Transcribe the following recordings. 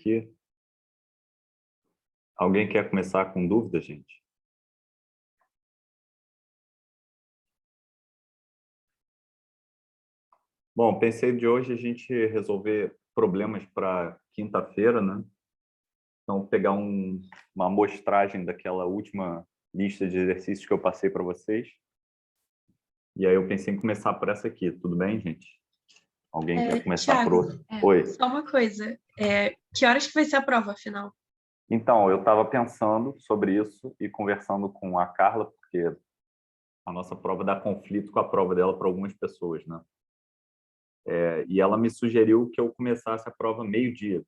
aqui. Alguém quer começar com dúvida, gente? Bom, pensei de hoje a gente resolver problemas para quinta-feira, né? Então, pegar uma amostragem daquela última lista de exercícios que eu passei para vocês. E aí eu pensei em começar por essa aqui. Tudo bem, gente? Alguém quer começar por Thiago, outra? Oi. só uma coisa. Que horas que vai ser a prova, afinal? Então, eu estava pensando sobre isso e conversando com a Carla, porque a nossa prova dá conflito com a prova dela para algumas pessoas, né? E ela me sugeriu que eu começasse a prova meio-dia,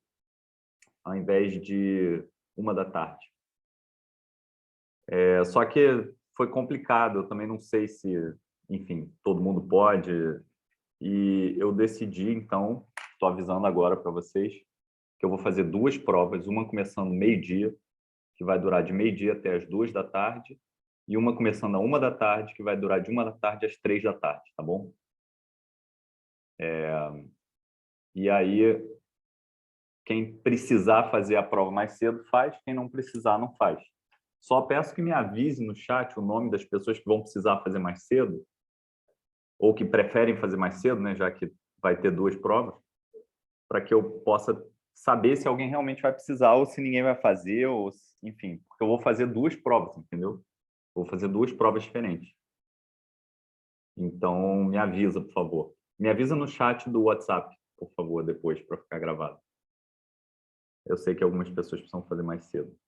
ao invés de 1 da tarde. Só que foi complicado, eu também não sei se, enfim, todo mundo pode. E eu decidi, então, estou avisando agora para vocês, que eu vou fazer 2 provas, uma começando meio-dia, que vai durar de meio-dia até as 2 da tarde, e uma começando a 1 da tarde, que vai durar de 1 da tarde às 3 da tarde, tá bom? E aí, quem precisar fazer a prova mais cedo, faz. Quem não precisar, não faz. Só peço que me avise no chat o nome das pessoas que vão precisar fazer mais cedo, ou que preferem fazer mais cedo, né, já que vai ter 2 provas, para que eu possa saber se alguém realmente vai precisar ou se ninguém vai fazer, ou enfim, porque eu vou fazer 2 provas, entendeu? Vou fazer 2 provas diferentes. Então, me avisa, por favor. Me avisa no chat do WhatsApp, por favor, depois, para ficar gravado. Eu sei que algumas pessoas precisam fazer mais cedo.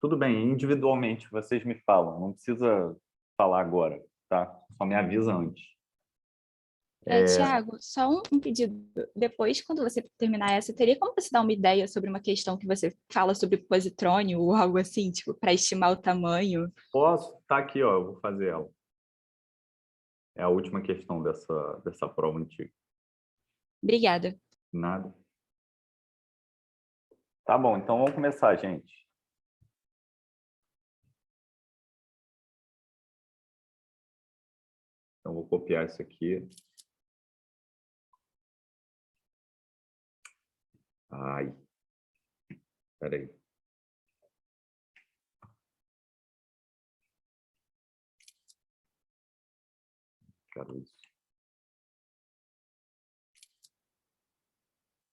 Tudo bem, individualmente vocês me falam, não precisa falar agora, tá? Só me avisa antes. Tiago, só um pedido. Depois, quando você terminar essa, teria como você dar uma ideia sobre uma questão que você fala sobre positrônio ou algo assim, tipo, para estimar o tamanho? Posso? Tá aqui, ó, eu vou fazer ela. É a última questão dessa prova antiga. Obrigada. Nada. Tá bom, então vamos começar, gente. Então, vou copiar isso aqui. Ai. Peraí. Quero isso.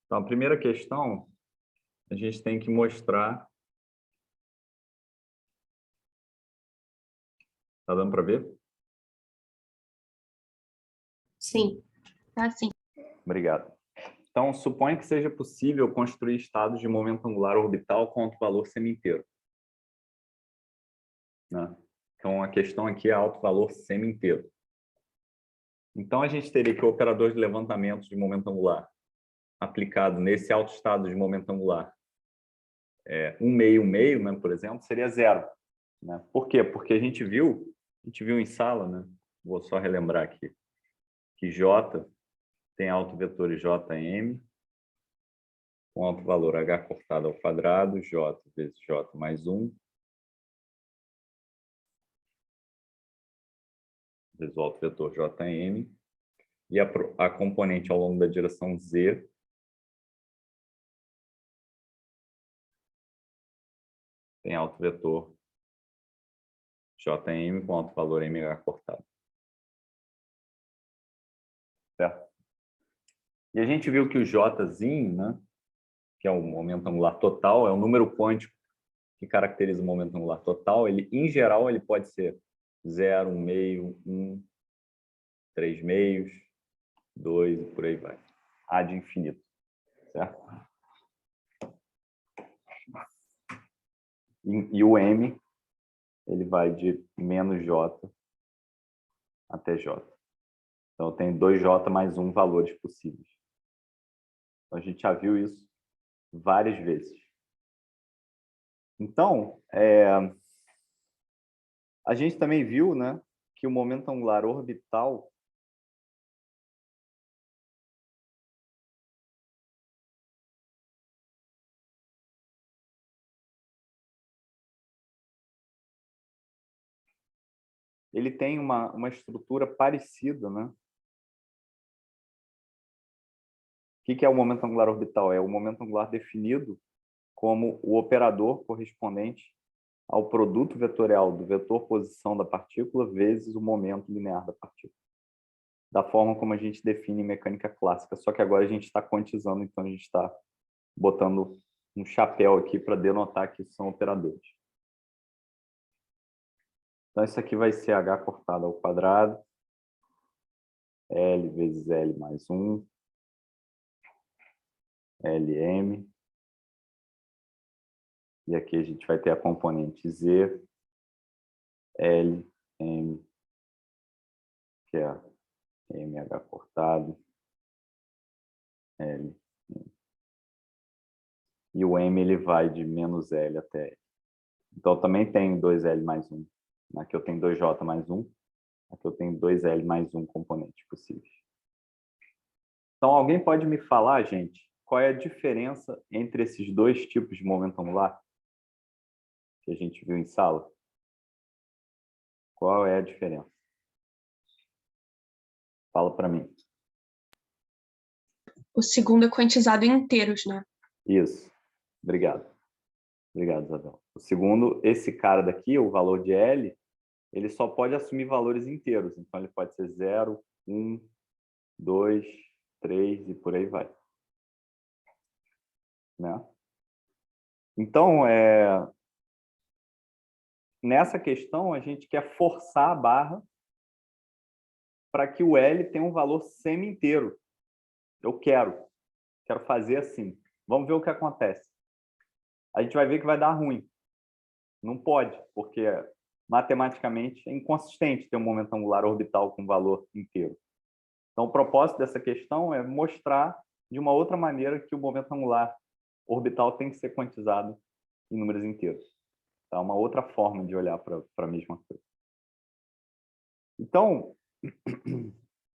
Então, a primeira questão, a gente tem que mostrar... Tá dando para ver? Sim, tá sim. Obrigado. Então, suponha que seja possível construir estados de momento angular orbital com alto valor semi-inteiro, né? Então, a questão aqui é alto valor semi-inteiro. Então, a gente teria que o operador de levantamento de momento angular aplicado nesse alto estado de momento angular, 1 meio, né, por exemplo, seria 0. Né? Por quê? Porque a gente viu em sala, né? Vou só relembrar aqui, que J tem alto vetor Jm, com alto valor h cortado ao quadrado, J vezes J mais 1, vezes o alto vetor Jm, e a componente ao longo da direção Z tem alto vetor Jm com alto valor mh cortado. Certo? E a gente viu que o Jzinho, né, que é o momento angular total, é o número quântico que caracteriza o momento angular total. Ele, em geral, ele pode ser 0, 1 meio, 1, 3 meios, 2 e por aí vai. Ad infinito. Certo? E o M, ele vai de menos J até J. Então, eu tenho 2J mais 1 valores possíveis. Então, a gente já viu isso várias vezes. Então, a gente também viu, né, que o momento angular orbital ele tem uma estrutura parecida, né, que é o momento angular orbital? É o momento angular definido como o operador correspondente ao produto vetorial do vetor posição da partícula vezes o momento linear da partícula. Da forma como a gente define em mecânica clássica, só que agora a gente está quantizando, então a gente está botando um chapéu aqui para denotar que são operadores. Então, isso aqui vai ser h cortado ao quadrado, L vezes L mais 1, Lm. E aqui a gente vai ter a componente Z, L, M, que é mh cortado, L. E o M ele vai de menos L até L. Então, também tem 2L mais 1. Aqui eu tenho 2J mais 1. Aqui eu tenho 2L mais 1 componentes possíveis. Então, alguém pode me falar, gente, qual é a diferença entre esses dois tipos de momento angular que a gente viu em sala? Qual é a diferença? Fala para mim. O segundo é quantizado em inteiros, né? Isso. Obrigado. Obrigado, Isabel. O segundo, esse cara daqui, o valor de L, ele só pode assumir valores inteiros. Então, ele pode ser 0, 1, 2, 3 e por aí vai. Né? Então, nessa questão, a gente quer forçar a barra para que o L tenha um valor semi-inteiro. Eu quero fazer assim. Vamos ver o que acontece. A gente vai ver que vai dar ruim. Não pode, porque matematicamente é inconsistente ter um momento angular orbital com valor inteiro. Então, o propósito dessa questão é mostrar de uma outra maneira que o momento angular orbital tem que ser quantizado em números inteiros. Tá? Uma outra forma de olhar para a mesma coisa. Então,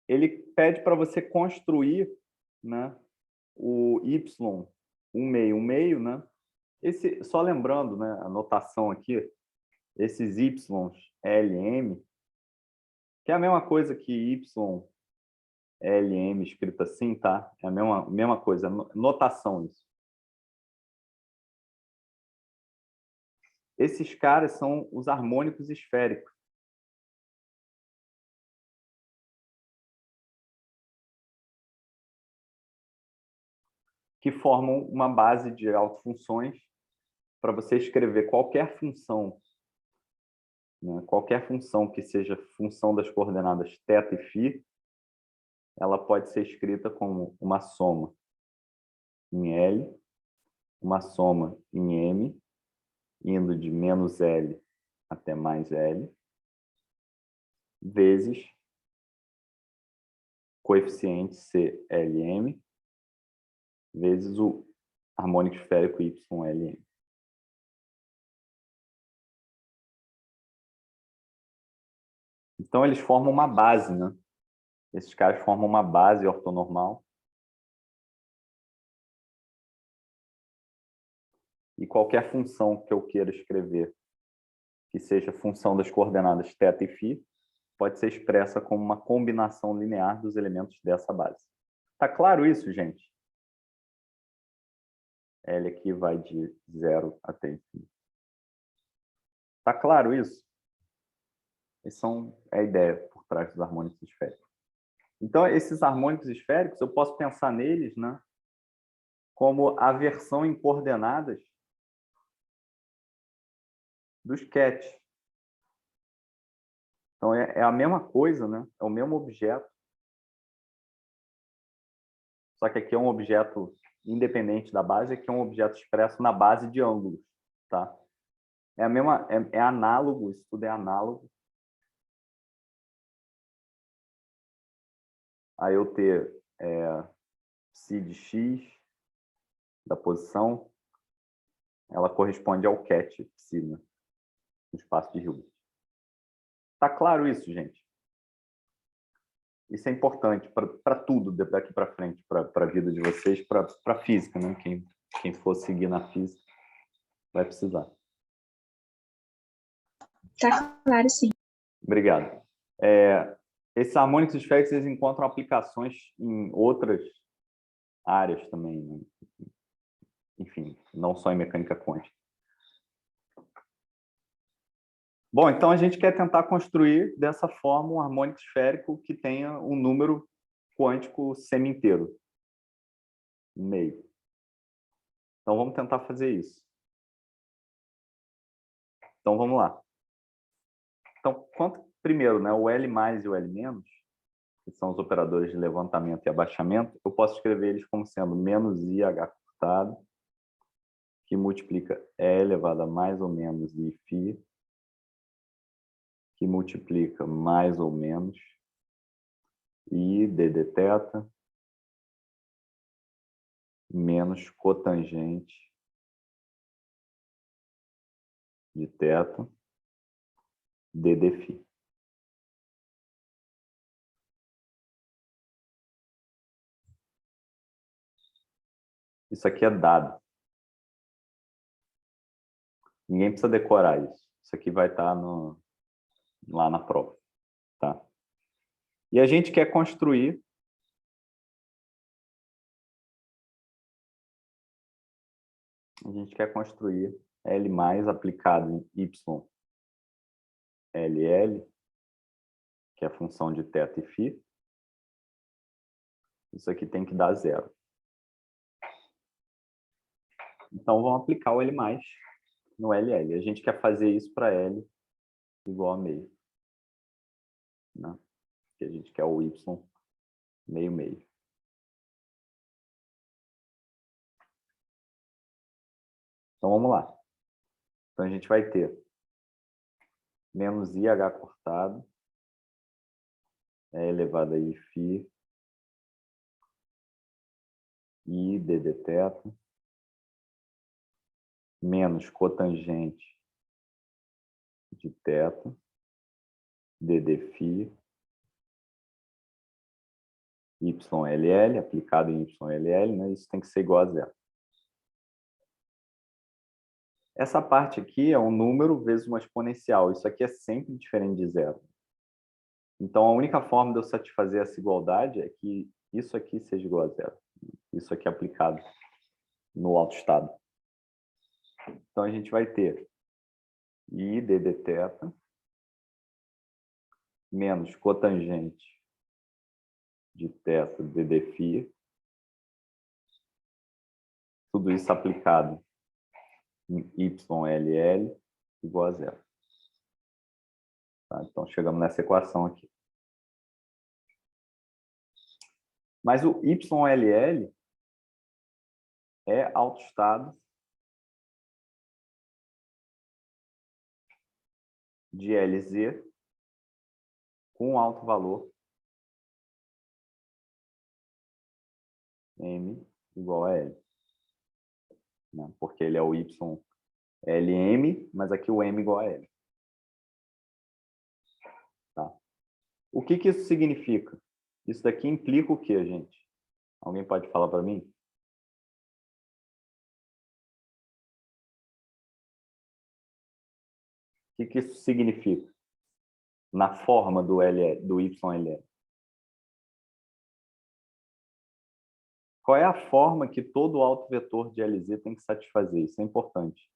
ele pede para você construir, né, o y 1 meio, 1 meio, né? Só lembrando, né, a notação aqui, esses y, L, M, que é a mesma coisa que y, L, M escrito assim, tá? É a mesma coisa, notação isso. Esses caras são os harmônicos esféricos. Que formam uma base de autofunções para você escrever qualquer função, né? Qualquer função que seja função das coordenadas θ e φ, ela pode ser escrita como uma soma em L, uma soma em M, indo de menos L até mais L, vezes coeficiente CLM, vezes o harmônico esférico YLM. Então, eles formam uma base, né? Esses caras formam uma base ortonormal. E qualquer função que eu queira escrever, que seja função das coordenadas θ e φ, pode ser expressa como uma combinação linear dos elementos dessa base. Tá claro isso, gente? L aqui vai de 0 até infinito. Tá claro isso? Essa é a ideia por trás dos harmônicos esféricos. Então, esses harmônicos esféricos, eu posso pensar neles, né, como a versão em coordenadas dos ket. Então, é a mesma coisa, né? É o mesmo objeto. Só que aqui é um objeto independente da base, aqui é um objeto expresso na base de ângulos. Tá? É a mesma, é análogo, isso tudo é análogo a eu ter psi de x da posição, ela corresponde ao ket psi, né? No espaço de Hilbert. Tá claro isso, gente? Isso é importante para tudo daqui para frente, para a vida de vocês, para a física, né? Quem for seguir na física vai precisar. Tá claro, sim. Obrigado. Esses harmônicos esféricos eles encontram aplicações em outras áreas também, né? Enfim, não só em mecânica quântica. Bom, então a gente quer tentar construir dessa forma um harmônico esférico que tenha um número quântico semi-inteiro, no meio. Então vamos tentar fazer isso. Então vamos lá. Então, primeiro, né, o L mais e o L menos, que são os operadores de levantamento e abaixamento, eu posso escrever eles como sendo menos IH cortado, que multiplica E elevado a mais ou menos Iφ, que multiplica mais ou menos I d θ, menos cotangente de θ, ddφ. Isso aqui é dado. Ninguém precisa decorar isso. Isso aqui vai estar lá na prova. Tá? E a gente quer construir L mais aplicado em Y LL, que é a função de θ e φ. Isso aqui tem que dar zero. Então, vamos aplicar o L mais no LL. A gente quer fazer isso para L igual a meio. Né? Porque a gente quer o Y meio meio. Então, vamos lá. Então, a gente vai ter menos IH cortado, E elevado a Iφ, I d θ, menos cotangente de θ, ddφ, YLL, aplicado em YLL, né? Isso tem que ser igual a zero. Essa parte aqui é um número vezes uma exponencial. Isso aqui é sempre diferente de zero. Então, a única forma de eu satisfazer essa igualdade é que isso aqui seja igual a zero. Isso aqui é aplicado no autoestado. Então, a gente vai ter I d θ menos cotangente de θ ddφ. Tudo isso aplicado em YLL igual a zero. Tá? Então, chegamos nessa equação aqui. Mas o YLL é autoestado de LZ com alto valor M igual a L. Né? Porque ele é o YLM, mas aqui o M igual a L. Tá? O que isso significa? Isso daqui implica o quê, gente? Alguém pode falar para mim? O que isso significa? Na forma do YLL. Qual é a forma que todo autovetor de LZ tem que satisfazer? Isso é importante.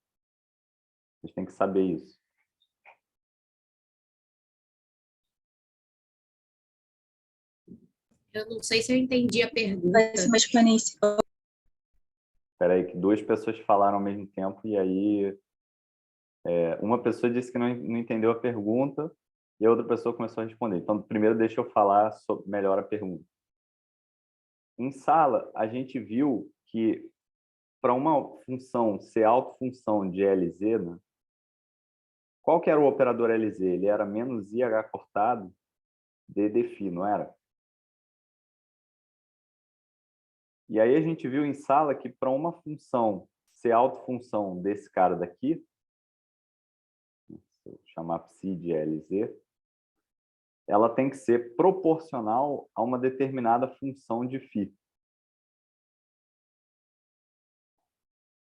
Vocês têm que saber isso. Eu não sei se eu entendi a pergunta. Vai ser uma exponencial. Espera aí, que duas pessoas falaram ao mesmo tempo e aí uma pessoa disse que não entendeu a pergunta e a outra pessoa começou a responder. Então, primeiro deixa eu falar melhor a pergunta. Em sala, a gente viu que para uma função ser autofunção de LZ, né, qual que era o operador LZ? Ele era menos IH cortado ddφ, não era? E aí a gente viu em sala que para uma função ser autofunção desse cara daqui, se eu chamar psi de LZ, ela tem que ser proporcional a uma determinada função de φ.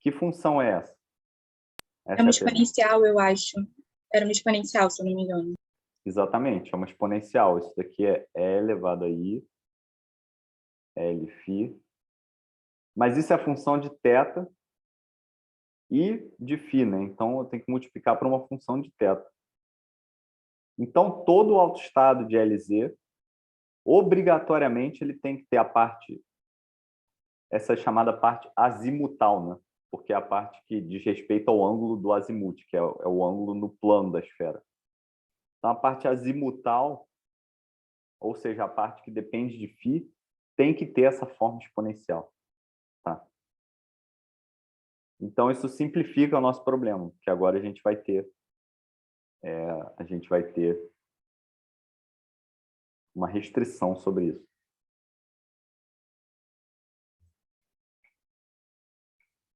Que função é essa? É uma exponencial, eu acho. Era uma exponencial, se eu não me engano. Exatamente, é uma exponencial. Isso daqui é E elevado a I, Lφ, Mas isso é função de θ e de φ, né? Então, eu tenho que multiplicar por uma função de θ. Então, todo o autoestado de LZ, obrigatoriamente, ele tem que ter a parte, essa chamada parte azimutal, né? Porque é a parte que diz respeito ao ângulo do azimuth, que é o ângulo no plano da esfera. Então, a parte azimutal, ou seja, a parte que depende de φ, tem que ter essa forma exponencial. Tá? Então, isso simplifica o nosso problema, que agora a gente vai ter uma restrição sobre isso.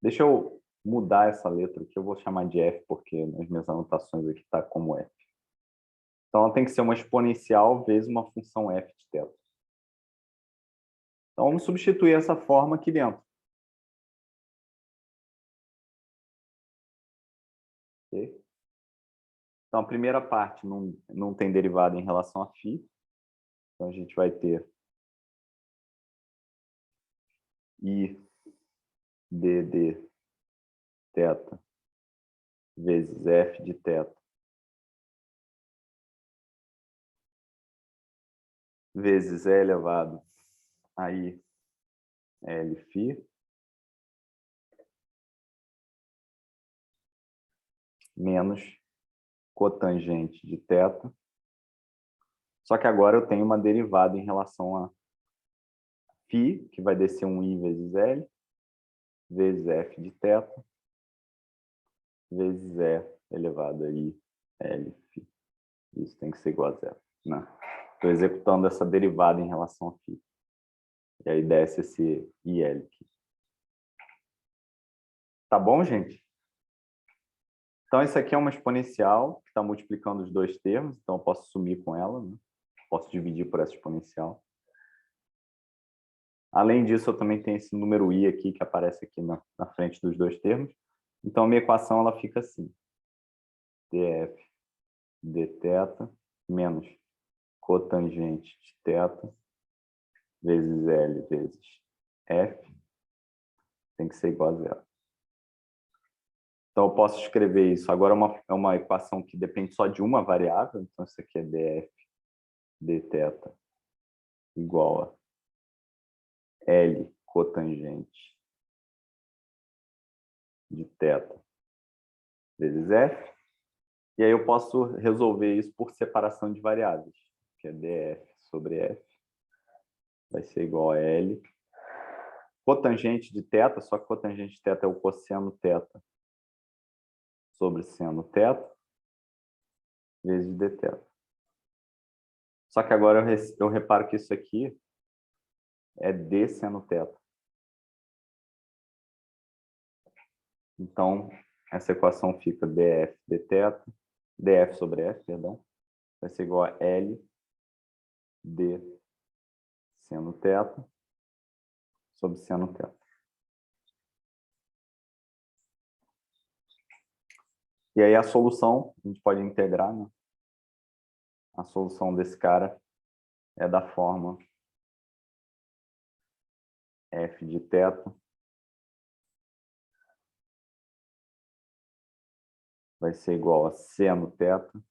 Deixa eu mudar essa letra aqui, eu vou chamar de F, porque nas minhas anotações aqui está como F. Então, ela tem que ser uma exponencial vezes uma função F de θ. Então, vamos substituir essa forma aqui dentro. Okay? Então, a primeira parte não tem derivada em relação a φ. Então, a gente vai ter I d θ vezes F de θ vezes E elevado a I L φ menos cotangente de θ. Só que agora eu tenho uma derivada em relação a φ, que vai descer um I vezes L, vezes F de θ, vezes E elevado a I L φ. Isso tem que ser igual a zero. Estou executando essa derivada em relação a φ. E aí desce esse IL aqui. Tá bom, gente? Então, isso aqui é uma exponencial que está multiplicando os dois termos, então eu posso sumir com ela, né? Posso dividir por essa exponencial. Além disso, eu também tenho esse número I aqui, que aparece aqui na frente dos dois termos. Então, a minha equação ela fica assim. df dθ menos cotangente de θ vezes L vezes F tem que ser igual a zero. Então, eu posso escrever isso. Agora é uma equação que depende só de uma variável. Então, isso aqui é df dθ igual a L cotangente de θ vezes F. E aí eu posso resolver isso por separação de variáveis, que é df sobre F. Vai ser igual a L. Cotangente de θ, só que cotangente de θ é o cosseno θ sobre seno θ vezes dθ. Só que agora eu reparo que isso aqui é d seno θ. Então, essa equação fica df dθ, df sobre f, perdão, vai ser igual a L d seno θ sobre seno θ. E aí a solução, a gente pode integrar, né? A solução desse cara é da forma f de θ vai ser igual a seno θ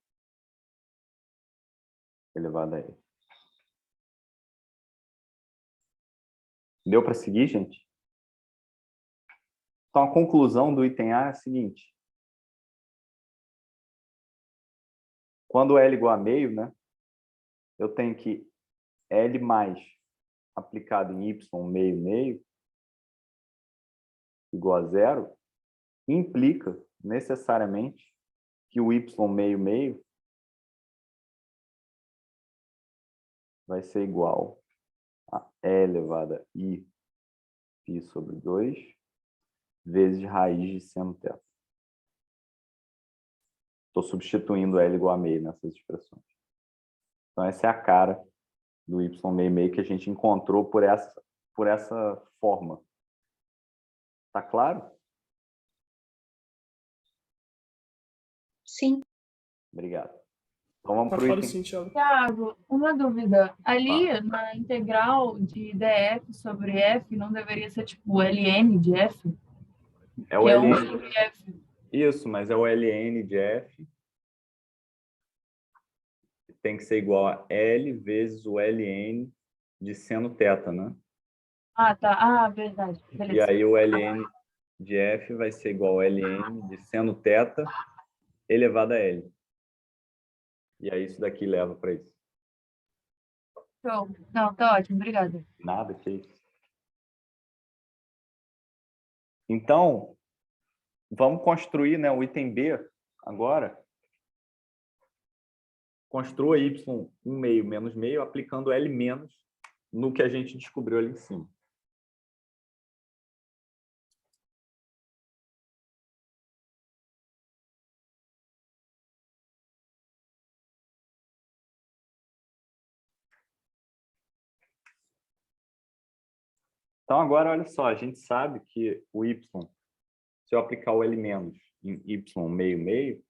elevado a e. Deu para seguir, gente? Então, a conclusão do item A é a seguinte. Quando L igual a meio, né, eu tenho que L mais aplicado em Y meio meio igual a zero, implica necessariamente que o Y meio meio vai ser igual a E elevado a I π sobre 2 vezes raiz de seno θ. Estou substituindo L igual a meio nessas expressões. Então, essa é a cara do Y meio meio que a gente encontrou por essa forma. Tá claro? Sim. Obrigado. Então vamos para o Fale item. sim, Thiago. Tiago, uma dúvida. Ali na integral de df sobre f, não deveria ser tipo ln de f? É o Que é 1 ln. sobre f. Isso, mas é o ln de f. Tem que ser igual a L vezes o ln de seno θ, né? Ah, tá. Ah, verdade. E Beleza. aí o ln de f vai ser igual a ln de seno θ elevado a L. E aí isso daqui leva para isso. Show. Não, tá ótimo. Obrigada. Nada que isso. Então, vamos construir, né, o item B agora. Construa y 1 meio menos meio, aplicando L menos no que a gente descobriu ali em cima. Então, agora, olha só, a gente sabe que o y, se eu aplicar o L menos em y meio meio,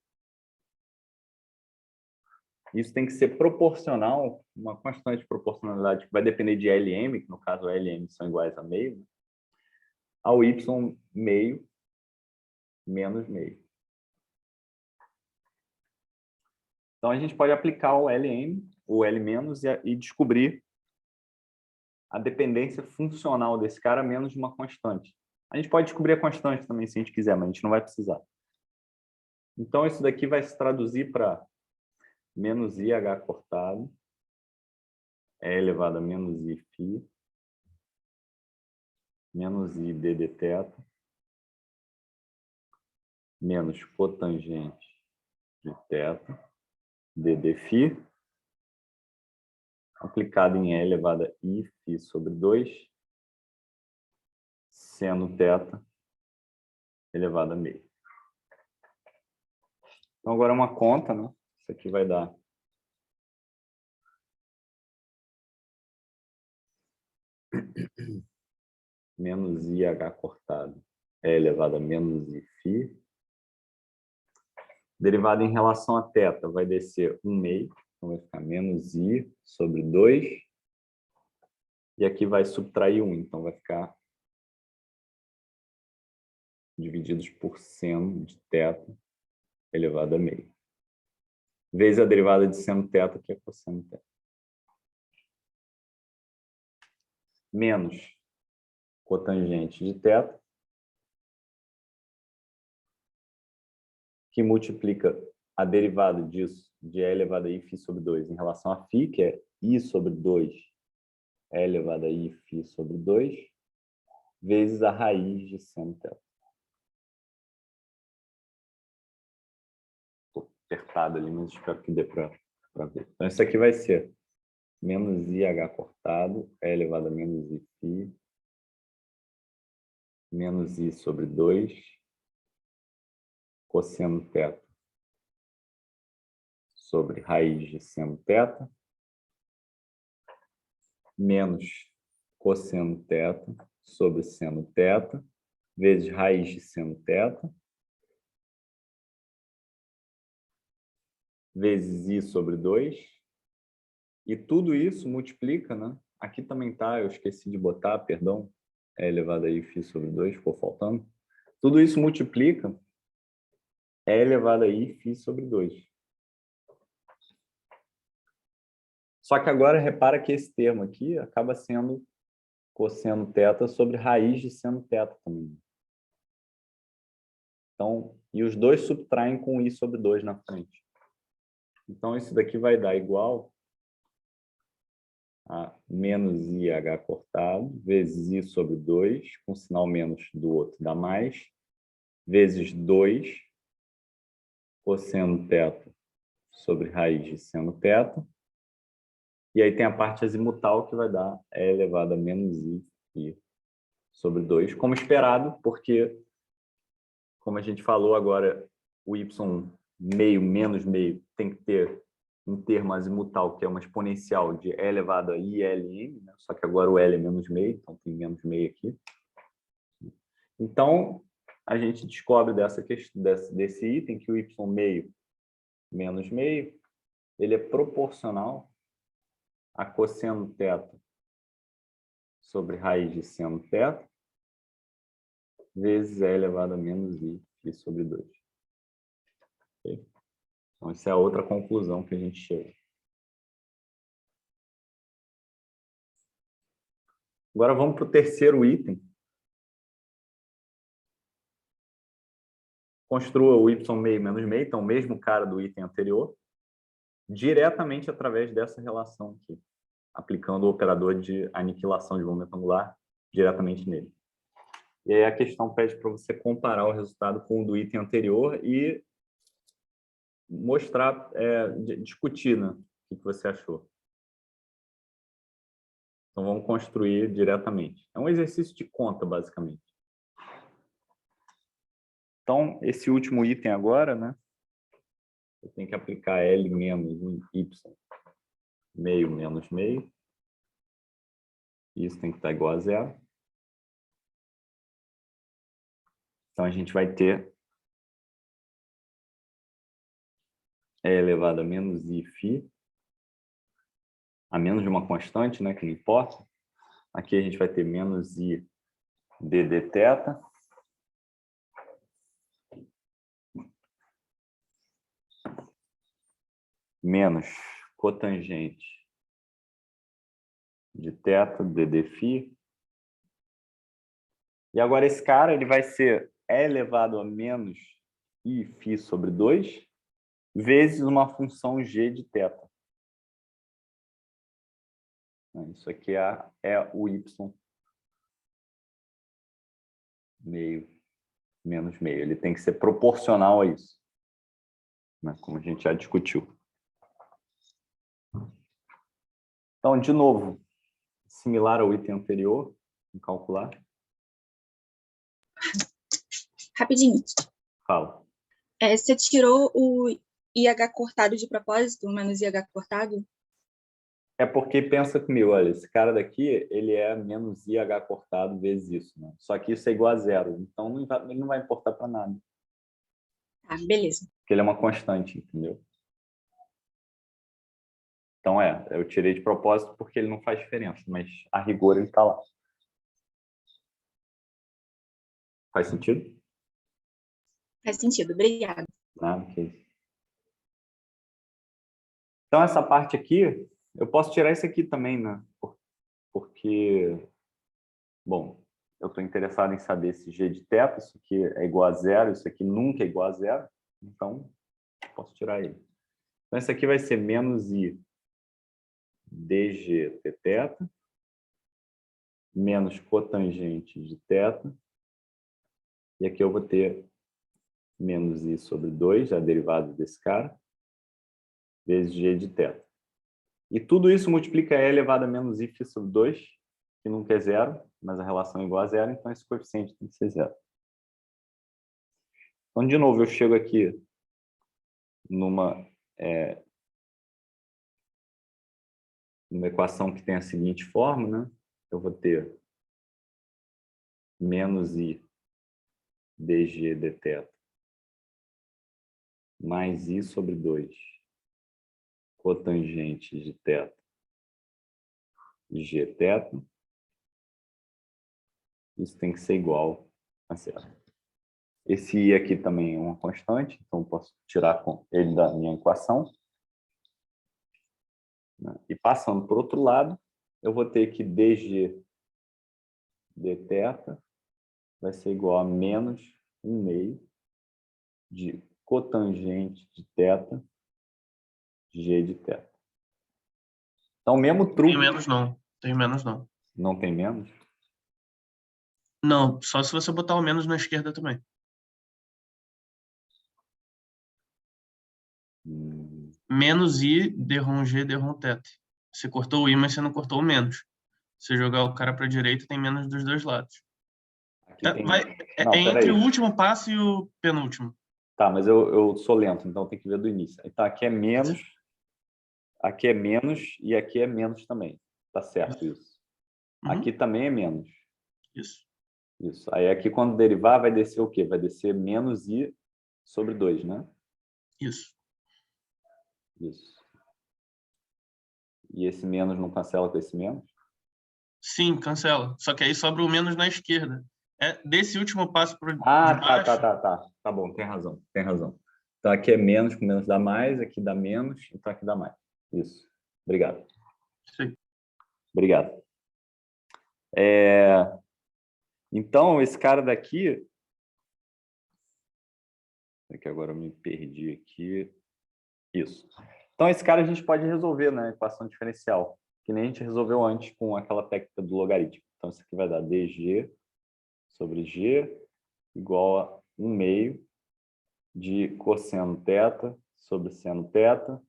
isso tem que ser proporcional, uma constante de proporcionalidade que vai depender de Lm, que no caso Lm são iguais a meio, né, ao y meio menos meio. Então, a gente pode aplicar o Lm, o L menos, e descobrir a dependência funcional desse cara menos de uma constante. A gente pode descobrir a constante também, se a gente quiser, mas a gente não vai precisar. Então, isso daqui vai se traduzir para menos IH cortado, E elevado a menos Iφ, menos I ddθ, menos cotangente de θ, ddφ, aplicado em E elevado a Iφ sobre 2, seno θ elevado a meio. Então, agora é uma conta, né? Isso aqui vai dar menos IH cortado é elevado a menos Iφ. Derivada em relação a θ vai descer 1 meio, então vai ficar menos I sobre 2. E aqui vai subtrair 1, então vai ficar divididos por seno de θ elevado a meio. Vezes a derivada de seno θ, que é cosseno θ. Menos cotangente de θ, que multiplica a derivada disso, de E elevado a Iφ sobre 2, em relação a φ, que é I sobre 2, E elevado a Iφ sobre 2, vezes a raiz de seno θ. Estou apertado ali, mas espero que dê para ver. Então, isso aqui vai ser menos IH cortado, E elevado a menos Iφ, menos I sobre 2, cosseno θ sobre raiz de seno θ, menos cosseno θ sobre seno θ, vezes raiz de seno θ, vezes I sobre 2. E tudo isso multiplica, né? Aqui também está, eu esqueci de botar, perdão, é elevado a Iφ sobre 2, ficou faltando. Tudo isso multiplica é elevado a Iφ sobre 2. Só que agora repara que esse termo aqui acaba sendo cosseno θ sobre raiz de seno θ também. Então, e os dois subtraem com I sobre 2 na frente. Então, isso daqui vai dar igual a menos IH cortado, vezes I sobre 2, com sinal menos do outro dá mais, vezes 2, cosseno θ sobre raiz de seno θ. E aí tem a parte azimutal que vai dar E elevado a menos I sobre 2, como esperado, porque, como a gente falou agora, o y meio menos meio tem que ter um termo azimutal, que é uma exponencial de E elevado a ILM, né? Só que agora o L é menos meio, então tem menos meio aqui. Então, a gente descobre desse item que o y meio menos meio ele é proporcional a cosseno θ sobre raiz de seno θ vezes E elevado a menos I sobre 2. Okay? Então, essa é a outra conclusão que a gente chega. Agora vamos para o terceiro item. Construa o y meio menos meio, então o mesmo cara do item anterior, diretamente através dessa relação aqui, aplicando o operador de aniquilação de momento angular diretamente nele. E aí a questão pede para você comparar o resultado com o do item anterior e mostrar, discutir, né, o que você achou. Então vamos construir diretamente. É um exercício de conta, basicamente. Então, esse último item agora, né? Eu tenho que aplicar L menos Y meio menos meio. Isso tem que estar igual a zero. Então, a gente vai ter E elevado a menos I a menos de uma constante, né? Que não importa. Aqui a gente vai ter menos I dθ. Menos cotangente de θ, ddφ. E agora esse cara ele vai ser E elevado a menos Iφ sobre 2 vezes uma função g de θ. Isso aqui é o y meio menos meio. Ele tem que ser proporcional a isso, né? Como a gente já discutiu. Então, de novo, similar ao item anterior, vamos calcular. Rapidinho. Fala. Você tirou o IH cortado de propósito, o menos IH cortado? É porque pensa comigo, olha, esse cara daqui, ele é menos IH cortado vezes isso, né? Só que isso é igual a zero, então ele não vai importar para nada. Tá, beleza. Porque ele é uma constante, entendeu? Então, eu tirei de propósito porque ele não faz diferença, mas a rigor ele está lá. Faz sentido? Faz sentido, obrigada. Nada, que isso. Então, essa parte aqui, eu posso tirar isso aqui também, né? Porque, bom, eu estou interessado em saber se g de θ, isso aqui é igual a zero, isso aqui nunca é igual a zero, então, posso tirar ele. Então, isso aqui vai ser menos I dg dθ menos cotangente de θ, e aqui eu vou ter menos I sobre 2, a derivada desse cara, vezes g de θ. E tudo isso multiplica E elevado a menos I sobre 2, que nunca é zero, mas a relação é igual a zero, então esse coeficiente tem que ser zero. Então, de novo, eu chego aqui numa equação que tem a seguinte forma, né? Eu vou ter menos I dg dθ mais I sobre 2 cotangente de θ gθ. Isso tem que ser igual a zero. Esse I aqui também é uma constante, então eu posso tirar ele da minha equação. E passando para o outro lado, eu vou ter que dg dθ vai ser igual a menos 1/2 de cotangente de θ g de θ. Então, mesmo truque... Tem menos não. Tem menos não. Não tem menos? Não, só se você botar o menos na esquerda também. Menos I, derrom G, derrom θ. Você cortou o I, mas você não cortou o menos. Se jogar o cara para a direita, tem menos dos dois lados. Aqui tem... É entre o último passo e o penúltimo. Tá, mas eu sou lento, então tem que ver do início. Então, aqui é menos e aqui é menos também. Tá certo isso. Aqui também é menos. Isso. Isso. Aí aqui, quando derivar, vai descer o quê? Vai descer menos I sobre 2, né? Isso. Isso. E esse menos não cancela com esse menos? Sim, cancela. Só que aí sobra o menos na esquerda. Desse último passo de Ah, baixo, tá. Tá bom, tem razão. Então aqui é menos, com menos dá mais, aqui dá menos, então aqui dá mais. Isso. Obrigado. sim. Obrigado. Então, esse cara daqui... É que agora eu me perdi aqui. Isso. Então, esse cara a gente pode resolver, né? Equação diferencial, que nem a gente resolveu antes com aquela técnica do logaritmo. Então, isso aqui vai dar dg sobre g igual a 1/2 de cosseno θ sobre seno θ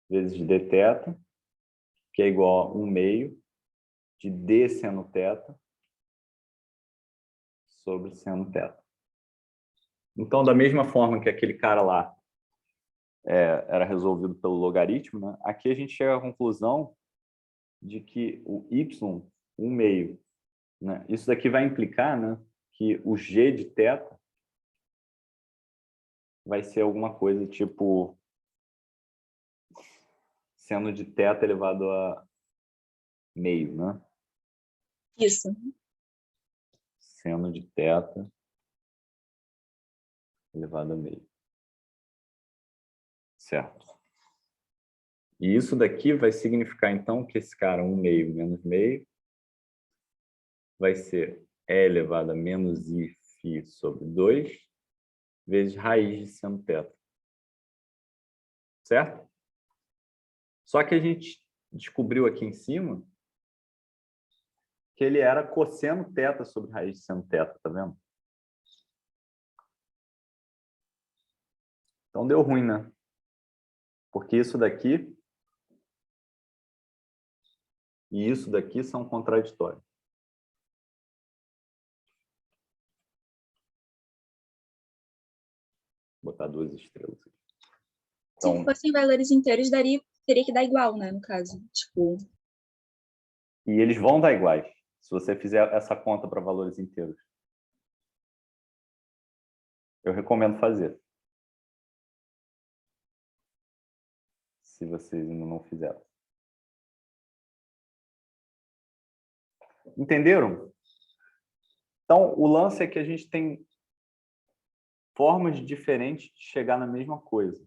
vezes dθ, que é igual a 1/2 de d seno θ sobre seno θ. Então, da mesma forma que aquele cara lá era resolvido pelo logaritmo, né? Aqui a gente chega à conclusão de que o y 1/2, né? Isso daqui vai implicar, né, que o g de θ vai ser alguma coisa tipo seno de θ elevado a meio, né? Isso. Seno de θ elevado a meio. Certo. E isso daqui vai significar, então, que esse cara 1/2 menos meio vai ser e elevado a menos i φ sobre 2 vezes raiz de seno θ. Certo? Só que a gente descobriu aqui em cima que ele era cosseno θ sobre raiz de seno θ, tá vendo? Então deu ruim, né? Porque isso daqui e isso daqui são contraditórios. Vou botar 2 estrelas aqui. Então, Se fossem valores inteiros, teria que dar igual, né, no caso. Tipo, e eles vão dar iguais, se você fizer essa conta para valores inteiros. Eu recomendo fazer. Se vocês ainda não fizeram. Entenderam? Então, o lance é que a gente tem formas diferentes de chegar na mesma coisa.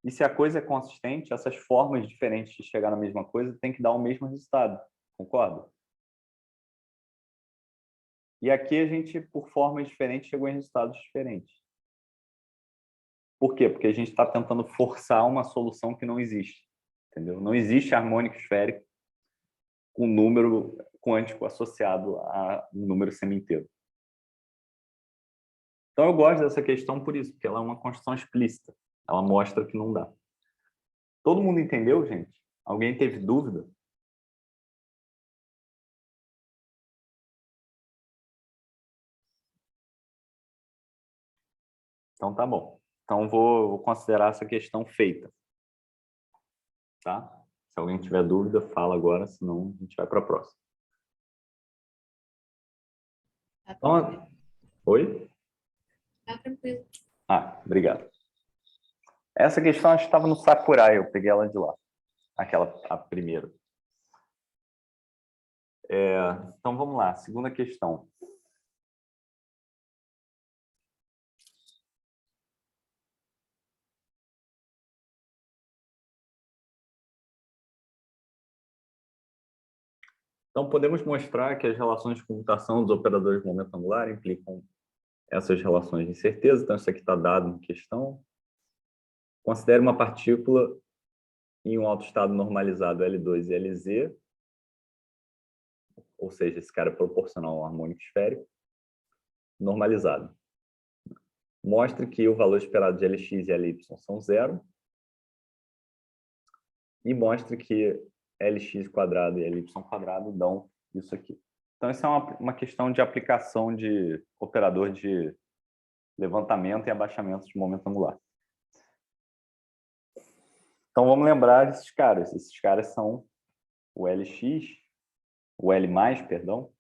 E se a coisa é consistente, essas formas diferentes de chegar na mesma coisa têm que dar o mesmo resultado. Concorda? E aqui a gente, por formas diferentes, chegou em resultados diferentes. Por quê? Porque a gente está tentando forçar uma solução que não existe. Entendeu? Não existe harmônico esférico com número quântico associado a um número semi-inteiro. Então eu gosto dessa questão por isso, porque ela é uma construção explícita. Ela mostra que não dá. Todo mundo entendeu, gente? Alguém teve dúvida? Então tá bom. Então vou considerar essa questão feita. Tá? Se alguém tiver dúvida, fala agora, senão a gente vai para a próxima. Tá Então, tranquilo. oi? Tá tranquilo. Ah, obrigado. Essa questão acho que estava no Sakurai, eu peguei ela de lá. A primeira. Então vamos lá, segunda questão. Então podemos mostrar que as relações de comutação dos operadores de momento angular implicam essas relações de incerteza. Então isso aqui está dado na questão. Considere uma partícula em um autoestado normalizado L2 e LZ, ou seja, esse cara é proporcional ao harmônico esférico, normalizado. Mostre que o valor esperado de Lx e Ly são zero. E mostre que Lx² e Ly² dão isso aqui. Então, isso é uma questão de aplicação de operador de levantamento e abaixamento de momento angular. Então, vamos lembrar desses caras. Esses caras são o Lx, o L+, perdão,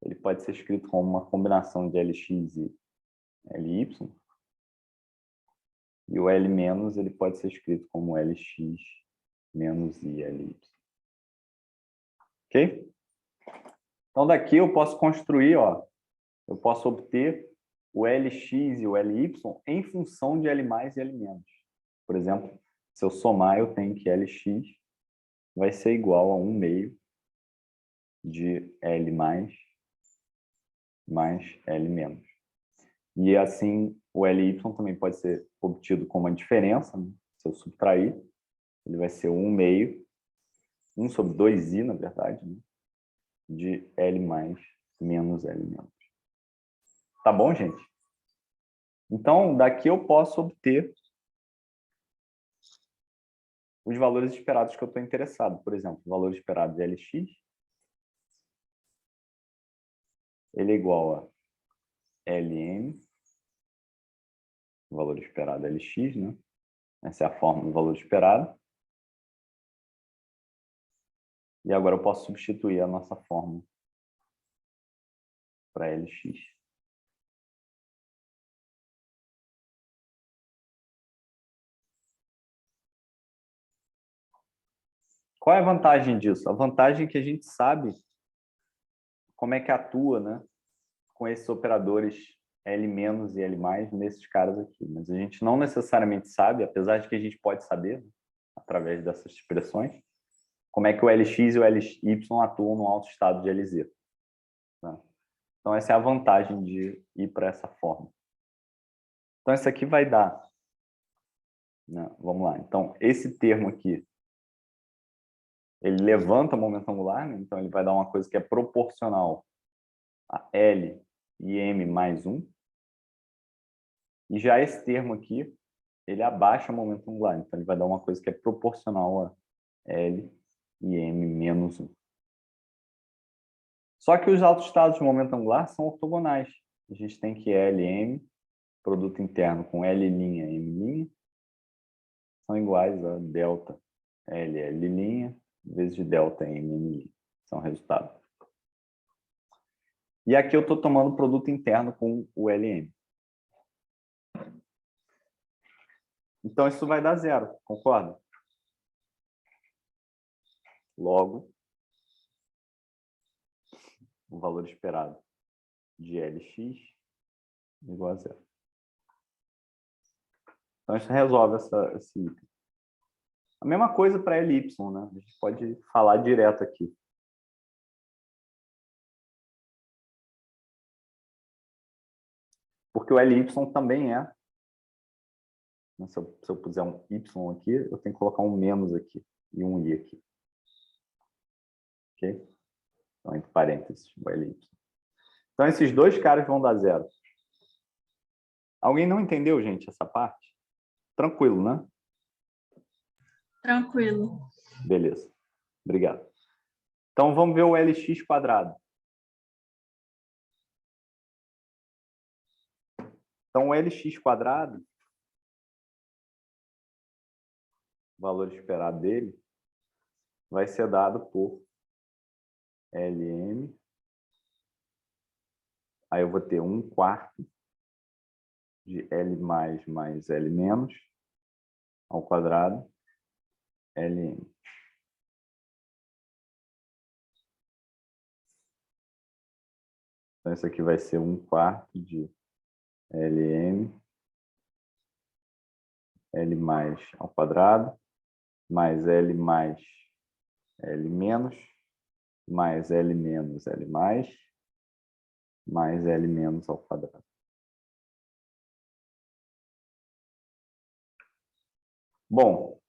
ele pode ser escrito como uma combinação de Lx e Ly. E o L-, ele pode ser escrito como Lx menos ILY. Ok? Então, daqui eu posso construir, ó, eu posso obter o LX e o LY em função de L mais e L menos. Por exemplo, se eu somar, eu tenho que LX vai ser igual a 1 meio de L mais L menos. E assim, o LY também pode ser obtido como uma diferença, né? Se eu subtrair, ele vai ser 1 meio, 1 sobre 2i, na verdade, né? De L mais menos L menos. Tá bom, gente? Então, daqui eu posso obter os valores esperados que eu estou interessado. Por exemplo, o valor esperado de LX, ele é igual a LM, o valor esperado é LX, né? Essa é a fórmula do valor esperado. E agora eu posso substituir a nossa fórmula para LX. Qual é a vantagem disso? A vantagem é que a gente sabe como é que atua, né, com esses operadores L- e L+, nesses caras aqui. Mas a gente não necessariamente sabe, apesar de que a gente pode saber, né, através dessas expressões, como é que o LX e o LY atuam no alto estado de LZ. Tá? Então, essa é a vantagem de ir para essa forma. Então, isso aqui vai dar... né, vamos lá. Então, esse termo aqui, ele levanta o momento angular, né? Então ele vai dar uma coisa que é proporcional a L e M mais 1. E já esse termo aqui, ele abaixa o momento angular. Então ele vai dar uma coisa que é proporcional a L e M menos 1. Só que os autoestados de momento angular são ortogonais. A gente tem que L e M, produto interno com L', M', são iguais a delta L, L', vezes de delta M, M'. São o resultado. E aqui eu estou tomando o produto interno com o LM. Então, isso vai dar zero, concorda? Logo, o valor esperado de LX igual a zero. Então, isso resolve esse item. A mesma coisa para LY, né? A gente pode falar direto aqui. Porque o LY também é... Se eu puser um Y aqui, eu tenho que colocar um menos aqui e um I aqui. Ok? Então, entre parênteses, o LY. Então, esses dois caras vão dar zero. Alguém não entendeu, gente, essa parte? Tranquilo, né? Tranquilo. Beleza. Obrigado. Então, vamos ver o LX quadrado. Então, o LX quadrado, o valor esperado dele, vai ser dado por LM. Aí eu vou ter 1/4 de L mais L menos ao quadrado LM. Então, isso aqui vai ser 1/4 de LM, L mais ao quadrado, mais L mais L menos, mais L menos L mais L menos ao quadrado. Bom,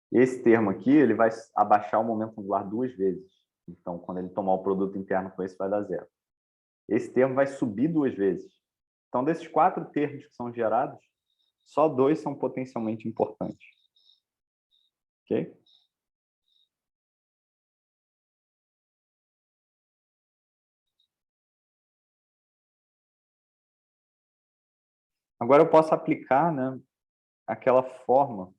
esse termo aqui, ele vai abaixar o momento angular 2 vezes. Então, quando ele tomar o produto interno com esse, vai dar zero. Esse termo vai subir 2 vezes. Então, desses 4 termos que são gerados, só 2 são potencialmente importantes. Ok? Agora eu posso aplicar, né, aquela forma.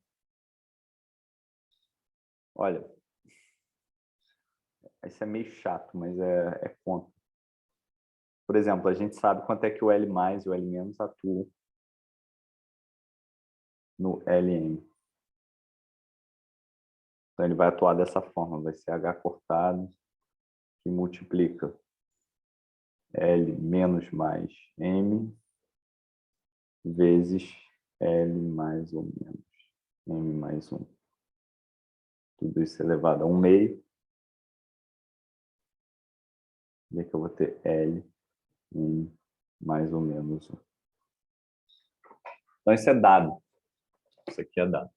Olha, isso é meio chato, mas é conta. Por exemplo, a gente sabe quanto é que o L mais e o L menos atuam no LM. Então, ele vai atuar dessa forma. Vai ser H cortado que multiplica L menos mais M vezes L mais ou menos M mais 1. Tudo isso elevado a 1/2. E aqui eu vou ter L M mais ou menos 1. Então, isso é dado. Isso aqui é dado.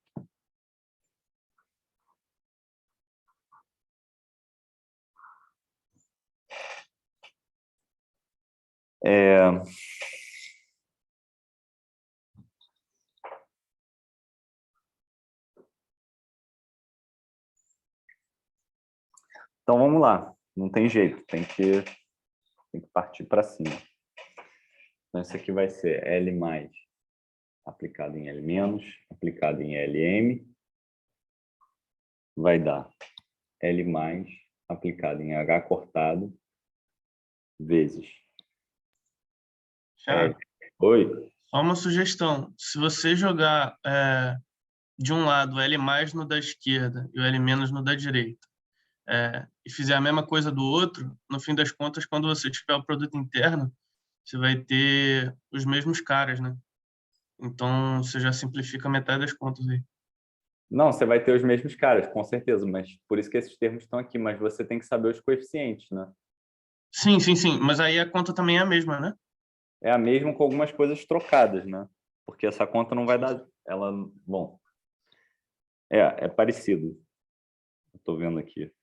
Então, vamos lá. Não tem jeito. Tem que partir para cima. Então, isso aqui vai ser L mais aplicado em L menos, aplicado em LM. Vai dar L mais aplicado em H cortado vezes Thiago, Oi? só uma sugestão. Se você jogar de um lado o L mais no da esquerda e o L menos no da direita, e fizer a mesma coisa do outro, no fim das contas, quando você tiver o produto interno, você vai ter os mesmos caras, né? Então, você já simplifica metade das contas aí. Não, você vai ter os mesmos caras, com certeza, mas por isso que esses termos estão aqui, mas você tem que saber os coeficientes, né? Sim, sim, sim. Mas aí a conta também é a mesma, né? É a mesma com algumas coisas trocadas, né? Porque essa conta não vai dar... Ela, bom, é parecido. Estou vendo aqui.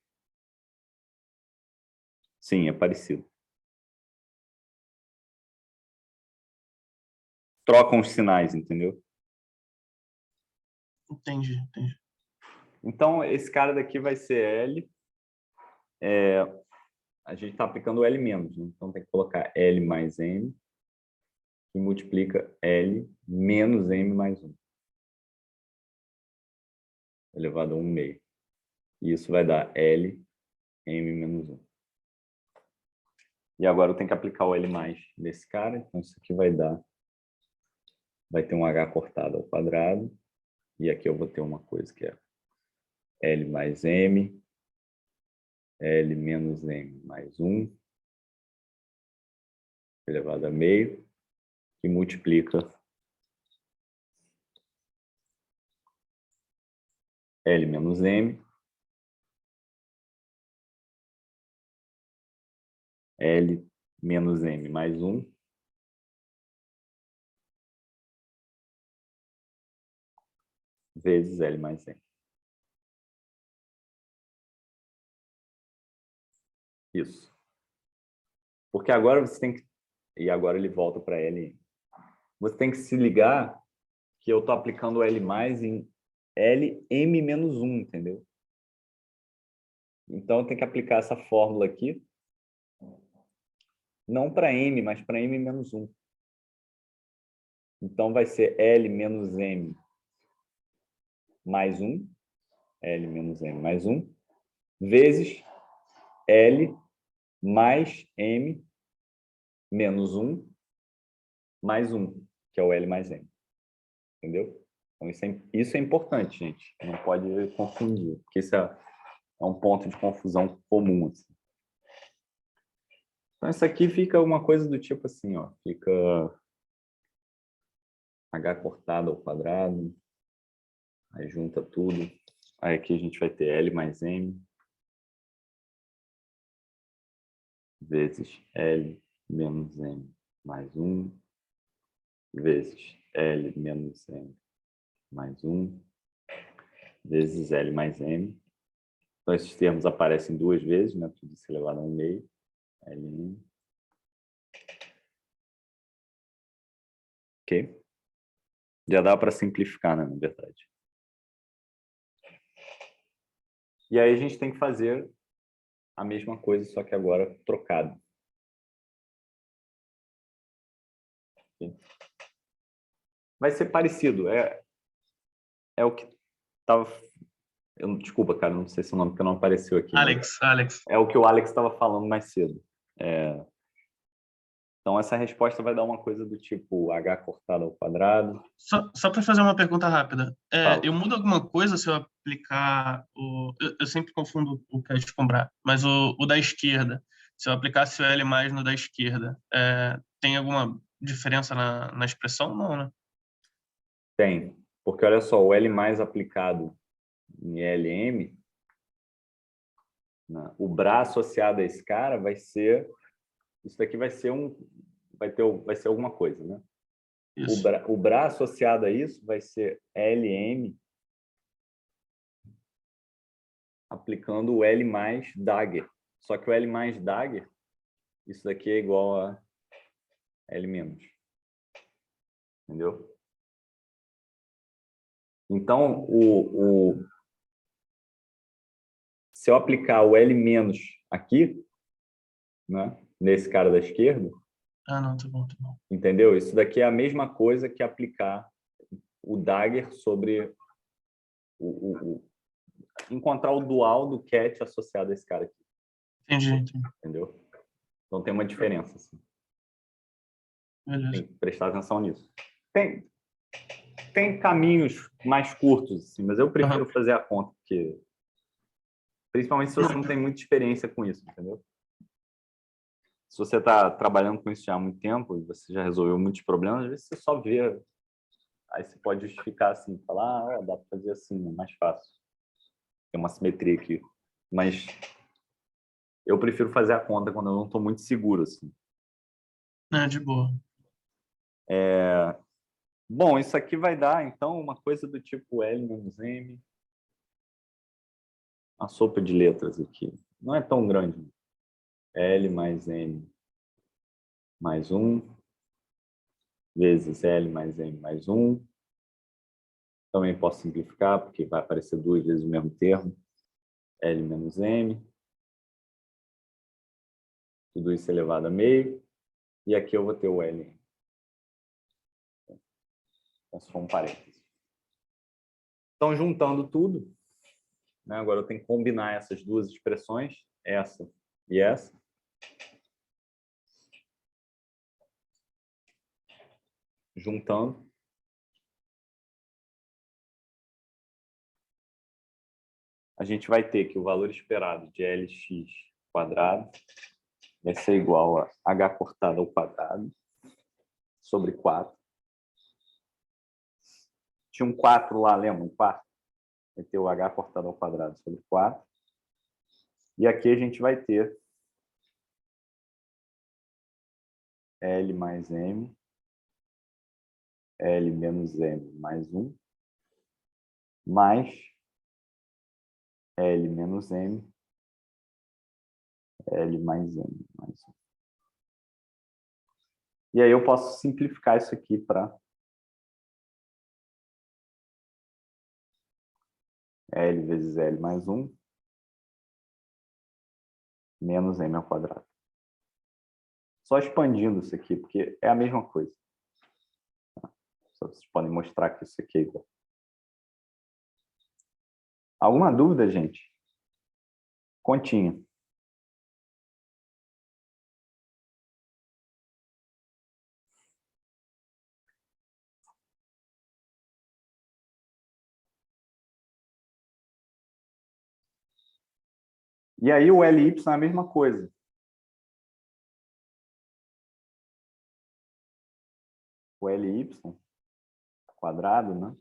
Sim, é parecido. Trocam os sinais, entendeu? Entendi. Então, esse cara daqui vai ser L. A gente está aplicando o L menos, né? Então tem que colocar L mais M, que multiplica L menos M mais 1. Elevado a 1/2. E isso vai dar L M menos 1. E agora eu tenho que aplicar o L mais nesse cara. Então isso aqui vai dar... Vai ter um H cortado ao quadrado. E aqui eu vou ter uma coisa que é L mais M, L menos M mais 1, elevado a meio, que multiplica L menos M, L menos M mais 1, vezes L mais M. Isso. Porque agora você tem que... E agora ele volta para L. Você tem que se ligar que eu estou aplicando o L mais em L M menos 1, entendeu? Então eu tenho que aplicar essa fórmula aqui, não para M, mas para M menos 1. Então vai ser L menos M mais 1, L menos M mais 1, vezes L mais M menos 1 mais 1, que é o L mais M. Entendeu? Então, isso é importante, gente. Não pode confundir, porque isso é um ponto de confusão comum. Assim. Então, isso aqui fica uma coisa do tipo assim, ó, fica H cortado ao quadrado, aí junta tudo. Aí aqui a gente vai ter L mais M vezes L menos M mais 1 vezes L menos M mais 1 vezes L mais M. Então, esses termos aparecem duas vezes, né? Tudo isso elevado a 1/2. Ln. Ok? Já dá para simplificar, né, na verdade. E aí a gente tem que fazer a mesma coisa, só que agora trocado. Ok? Vai ser parecido. É o que estava... Desculpa, cara, não sei se o nome que não apareceu aqui. Alex. É o que o Alex estava falando mais cedo. Então, essa resposta vai dar uma coisa do tipo h cortado ao quadrado. Só para fazer uma pergunta rápida. Fala. Eu mudo alguma coisa se eu aplicar o... Eu sempre confundo o cat com Bra, mas o da esquerda. Se eu aplicasse o L mais no da esquerda, tem alguma diferença na expressão? Não, né? Tem. Porque, olha só, o L mais aplicado em LM, né, o Bra associado a esse cara vai ser... Isso daqui vai ser vai ser alguma coisa, né? Isso. O Bra associado a isso vai ser LM aplicando o L mais dagger. Só que o L mais dagger, isso daqui é igual a L menos. Entendeu? Então, se eu aplicar o L menos aqui, né, nesse cara da esquerda, Ah, não, tá bom, tá bom. entendeu? Isso daqui é a mesma coisa que aplicar o dagger sobre encontrar o dual do cat associado a esse cara aqui. Entendi. Entendeu? Então tem uma diferença. Assim. Beleza. Tem que prestar atenção nisso. Tem caminhos mais curtos, assim, mas eu prefiro fazer a conta, porque principalmente se você não tem muita experiência com isso, entendeu? Se você está trabalhando com isso já há muito tempo e você já resolveu muitos problemas, às vezes você só vê. Aí você pode justificar assim, falar, dá para fazer assim, é mais fácil. Tem uma simetria aqui. Mas eu prefiro fazer a conta quando eu não estou muito seguro, assim. De boa. Bom, isso aqui vai dar, então, uma coisa do tipo L menos M. Uma sopa de letras aqui. Não é tão grande. L mais M mais 1 vezes L mais M mais 1. Também posso simplificar, porque vai aparecer 2 vezes o mesmo termo. L menos M. Tudo isso elevado a meio. E aqui eu vou ter o L. Esse foi um parênteses. Então, juntando tudo, né, agora eu tenho que combinar essas duas expressões, essa e essa. Juntando. A gente vai ter que o valor esperado de Lx quadrado vai ser igual a h cortado ao quadrado sobre 4. Tinha um 4 lá, lembra? Um 4. Vai ter o h cortado ao quadrado sobre 4. E aqui a gente vai ter L mais M, L menos M mais 1, mais L menos M, L mais M mais 1. E aí eu posso simplificar isso aqui para L vezes L mais 1 menos M ao quadrado. Só expandindo isso aqui, porque é a mesma coisa. Só vocês podem mostrar que isso aqui é igual. Alguma dúvida, gente? Continha. E aí o LY é a mesma coisa. O LY quadrado, né?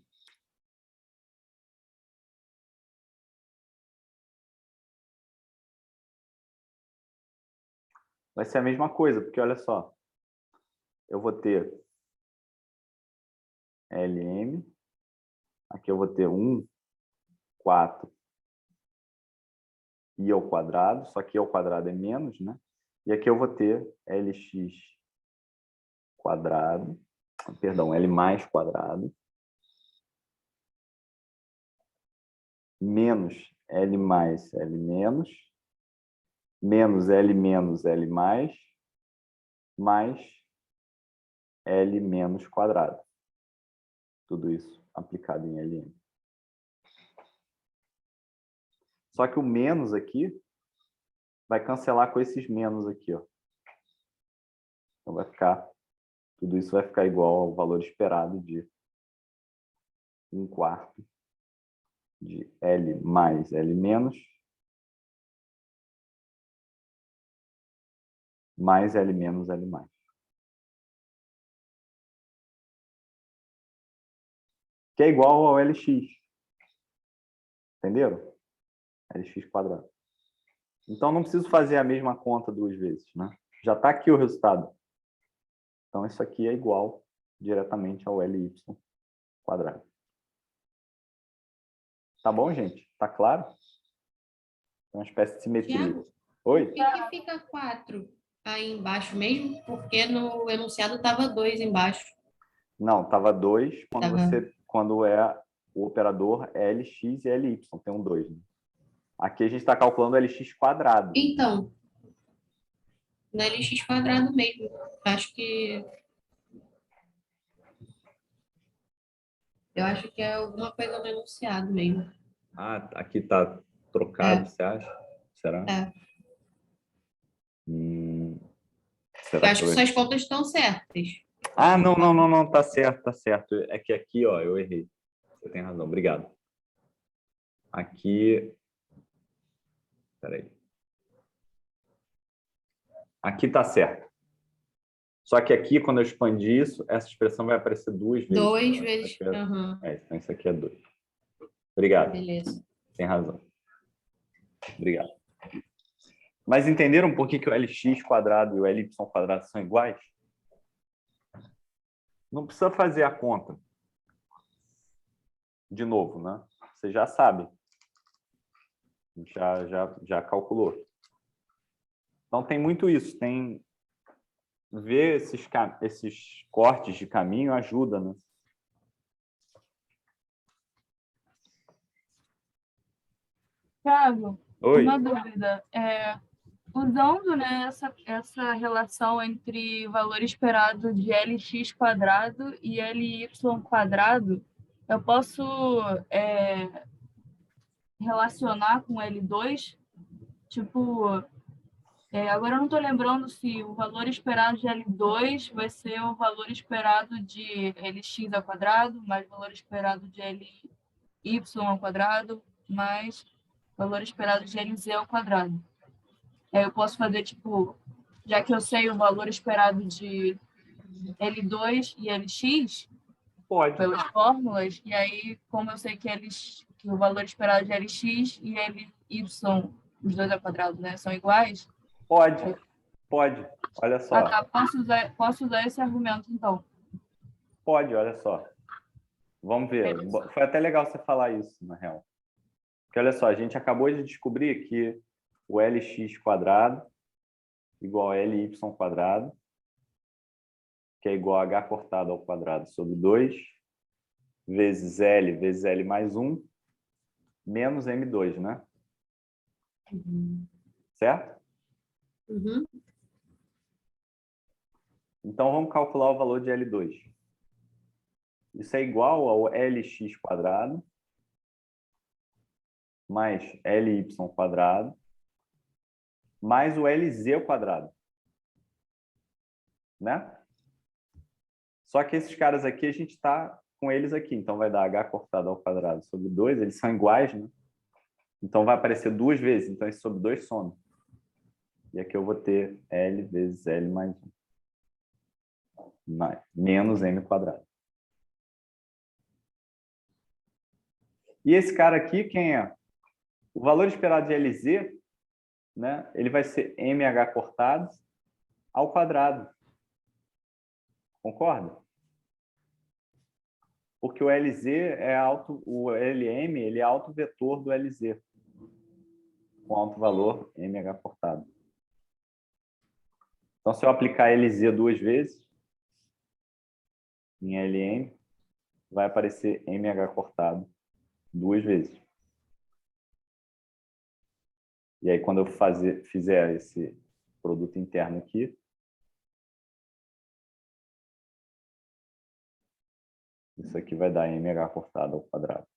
Vai ser a mesma coisa, porque olha só. Eu vou ter LM. Aqui eu vou ter 1, 4 i ao quadrado. Só que i ao quadrado é menos, né? E aqui eu vou ter LX quadrado. Perdão, L mais quadrado. Menos L mais L menos. Menos L menos L mais L menos quadrado. Tudo isso aplicado em LM. Só que o menos aqui vai cancelar com esses menos aqui, ó. Então, tudo isso vai ficar igual ao valor esperado de 1/4 de L mais L menos mais L menos L mais. Que é igual ao LX. Entenderam? LX quadrado. Então, não preciso fazer a mesma conta 2 vezes, né? Já está aqui o resultado. Então, isso aqui é igual diretamente ao LY quadrado. Tá bom, gente? Tá claro? É uma espécie de simetria. Tiago, Oi? por que fica 4 aí embaixo mesmo? Porque no enunciado estava 2 embaixo. Não, estava 2 Tava. quando é o operador LX e LY. Tem um 2. Né? Aqui a gente está calculando LX quadrado. Então, no LX quadrado mesmo. Acho que. Eu acho que é alguma coisa no enunciado mesmo. Ah, aqui está trocado, É. você acha? Será? É. Será Eu que acho que suas contas estão certas. Ah, não, tá certo, tá certo. É que aqui, ó, eu errei. Você tem razão, obrigado. Aqui, peraí. Aqui tá certo. Só que aqui, quando eu expandir isso, essa expressão vai aparecer 2 vezes. 2 Então, vezes. isso aqui Aham. então isso aqui é 2. Obrigado, Beleza. tem razão. Obrigado. Mas entenderam por que o LX quadrado e o LY quadrado são iguais? Não precisa fazer a conta de novo, né? Você já sabe. Já calculou. Então, tem muito isso. Tem ver esses cortes de caminho ajuda, né? Thiago, Oi. uma dúvida. Usando, né, essa relação entre o valor esperado de LX quadrado e LY quadrado, eu posso relacionar com L2? Tipo, agora eu não estou lembrando se o valor esperado de L2 vai ser o valor esperado de LX ao quadrado, mais o valor esperado de LY ao quadrado, mais o valor esperado de LZ ao quadrado. Eu posso fazer, tipo, já que eu sei o valor esperado de L2 e LX, Pode. pelas fórmulas, e aí, como eu sei que o valor esperado de LX e LY, os dois ao quadrado, né, são iguais. Pode. Olha só. Ah, tá. Posso usar esse argumento, então. Pode, olha só. Vamos ver. Foi até legal você falar isso, na real. Porque, olha só, a gente acabou de descobrir que o LX quadrado igual a LY quadrado, que é igual a H cortado ao quadrado sobre 2, vezes L mais 1, menos M2, né? Certo? Uhum. Então, vamos calcular o valor de L2. Isso é igual ao LX quadrado mais LY quadrado mais o LZ ao quadrado. Né? Só que esses caras aqui, a gente está com eles aqui. Então, vai dar H cortado ao quadrado sobre 2. Eles são iguais, né? Então, vai aparecer 2 vezes. Então, esse sobre 2 some. E aqui eu vou ter L vezes L mais 1. Menos M quadrado. E esse cara aqui, quem é? O valor esperado de LZ, né? Ele vai ser MH cortado ao quadrado. Concorda? Porque o LZ o LM, ele é autovetor do LZ, com alto valor MH cortado. Então, se eu aplicar LZ 2 vezes, em LM, vai aparecer MH cortado 2 vezes. E aí, quando eu fizer esse produto interno aqui, isso aqui vai dar MH cortado ao quadrado.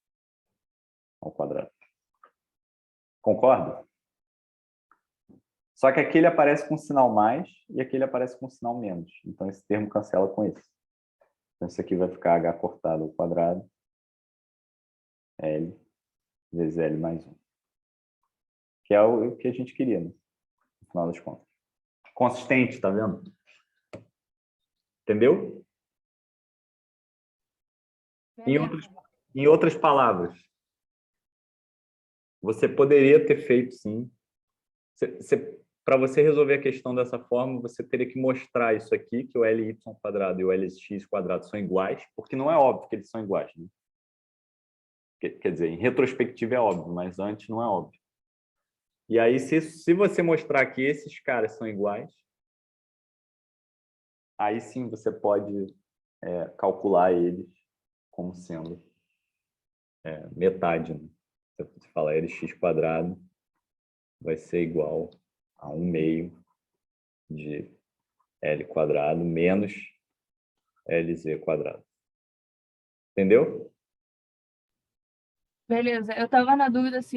Concorda? Só que aquele aparece com sinal mais e aquele aparece com sinal menos. Então, esse termo cancela com esse. Então, isso aqui vai ficar h cortado ao quadrado, L vezes L mais 1. Que é o que a gente queria, né? No final das contas. Consistente, tá vendo? Entendeu? Em outras palavras, você poderia ter feito, sim. Para você resolver a questão dessa forma, você teria que mostrar isso aqui, que o LY quadrado e o LX quadrado são iguais, porque não é óbvio que eles são iguais, né? Quer dizer, em retrospectiva é óbvio, mas antes não é óbvio. E aí, se você mostrar que esses caras são iguais, aí sim você pode calcular eles como sendo metade, né? Você fala LX quadrado vai ser igual a 1 meio de L quadrado menos LZ quadrado. Entendeu? Beleza, eu tava na dúvida se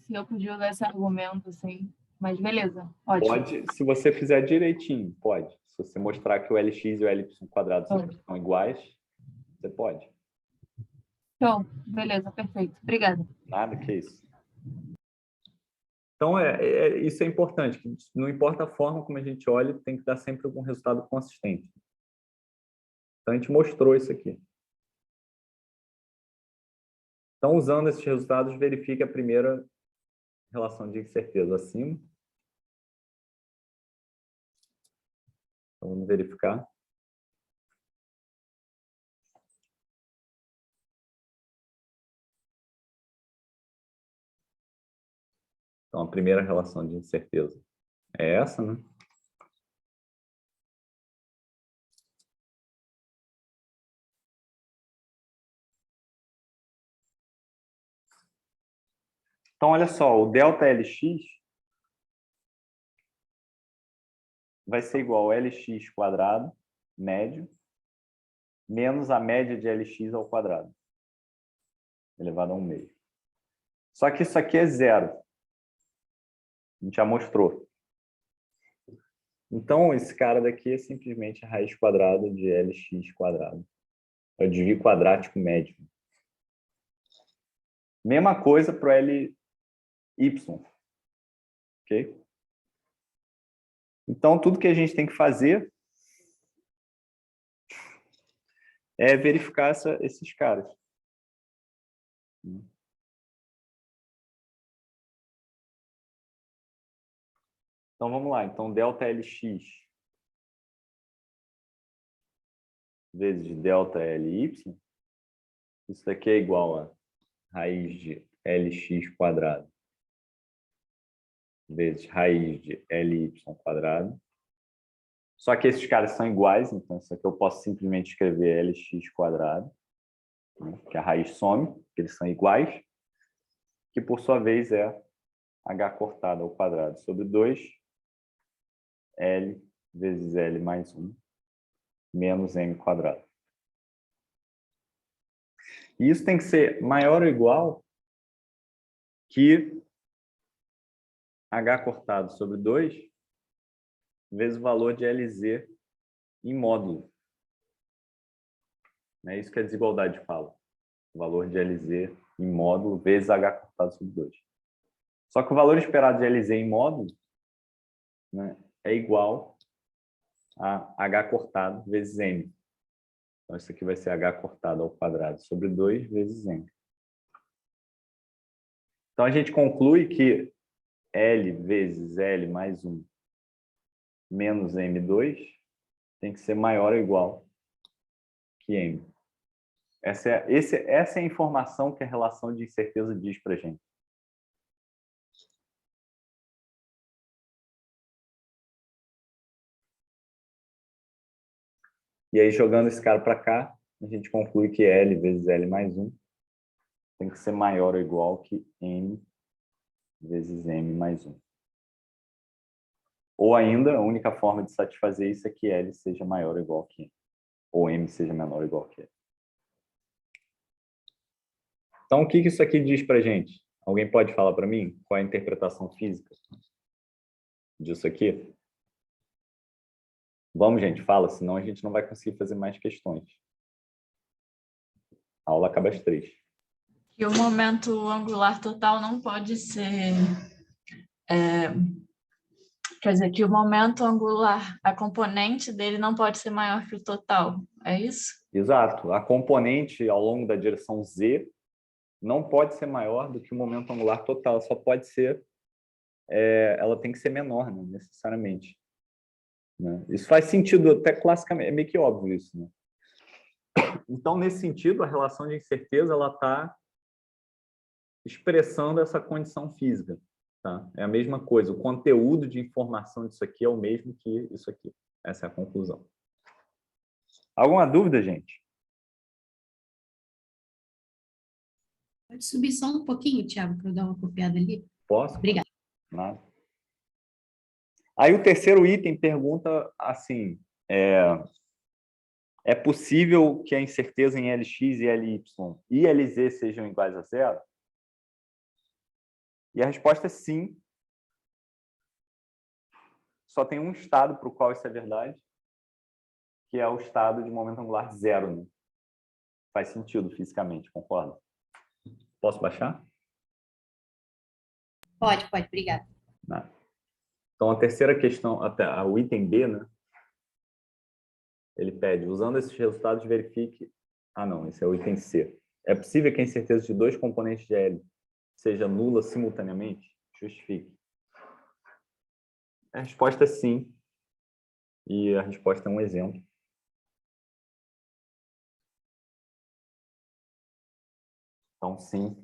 eu podia usar esse argumento, assim. Mas beleza, ótimo. Pode, se você fizer direitinho, pode. Se você mostrar que o LX e o LY quadrado são iguais, você pode. Show, beleza, perfeito. Obrigada. Nada que isso. Então, isso é importante. Que não importa a forma como a gente olha, tem que dar sempre algum resultado consistente. Então, a gente mostrou isso aqui. Então, usando esses resultados, verifique a primeira relação de incerteza acima. Então, vamos verificar. Então, a primeira relação de incerteza é essa, né? Então, olha só, o delta LX vai ser igual a LX quadrado, médio, menos a média de LX ao quadrado, elevado a 1 meio. Só que isso aqui é zero. A gente já mostrou. Então, esse cara daqui é simplesmente a raiz quadrada de LX quadrado. É o desvio quadrático médio. Mesma coisa para o LY. Ok? Então, tudo que a gente tem que fazer é verificar esses caras. Então, vamos lá. Então, delta LX vezes delta LY, isso daqui é igual a raiz de LX quadrado vezes raiz de LY quadrado. Só que esses caras são iguais, então isso aqui eu posso simplesmente escrever LX quadrado, né, que a raiz some, que eles são iguais, que por sua vez é H cortado ao quadrado sobre 2, L vezes L mais 1, menos M quadrado. E isso tem que ser maior ou igual que H cortado sobre 2 vezes o valor de LZ em módulo. É isso que a desigualdade fala. O valor de LZ em módulo vezes H cortado sobre 2. Só que o valor esperado de LZ em módulo, né, é igual a H cortado vezes M. Então, isso aqui vai ser H cortado ao quadrado sobre 2 vezes M. Então, a gente conclui que L vezes L mais 1 menos M2 tem que ser maior ou igual que M. Essa é a informação que a relação de incerteza diz para a gente. E aí, jogando esse cara para cá, a gente conclui que L vezes L mais 1 tem que ser maior ou igual que M vezes M mais 1. Ou ainda, a única forma de satisfazer isso é que L seja maior ou igual que M. Ou M seja menor ou igual que L. Então, o que isso aqui diz para a gente? Alguém pode falar para mim? Qual é a interpretação física? disso aqui? Vamos, gente, fala, senão a gente não vai conseguir fazer mais questões. A aula acaba às 3. E o momento angular total não pode ser... quer dizer, que o momento angular, a componente dele não pode ser maior que o total. É isso? Exato. A componente ao longo da direção Z não pode ser maior do que o momento angular total. Só pode ser... ela tem que ser menor, né, necessariamente. Né? Isso faz sentido até classicamente. É meio que óbvio isso, né? Então, nesse sentido, a relação de incerteza ela está expressando essa condição física. Tá? É a mesma coisa. O conteúdo de informação disso aqui é o mesmo que isso aqui. Essa é a conclusão. Alguma dúvida, gente? Pode subir só um pouquinho, Thiago, para eu dar uma copiada ali? Posso? Obrigada. Nada. Aí o terceiro item pergunta assim, é possível que a incerteza em Lx e Ly e Lz sejam iguais a zero? E a resposta é sim. Só tem um estado para o qual isso é verdade, que é o estado de momento angular zero. Né? Faz sentido fisicamente, concorda? Posso baixar? Pode, obrigada. Não. Então, a terceira questão, até o item B, né? Ele pede, usando esses resultados, verifique... Ah, não, esse é o item C. É possível que a incerteza de dois componentes de L seja nula simultaneamente? Justifique. A resposta é sim. E a resposta é um exemplo. Então, sim.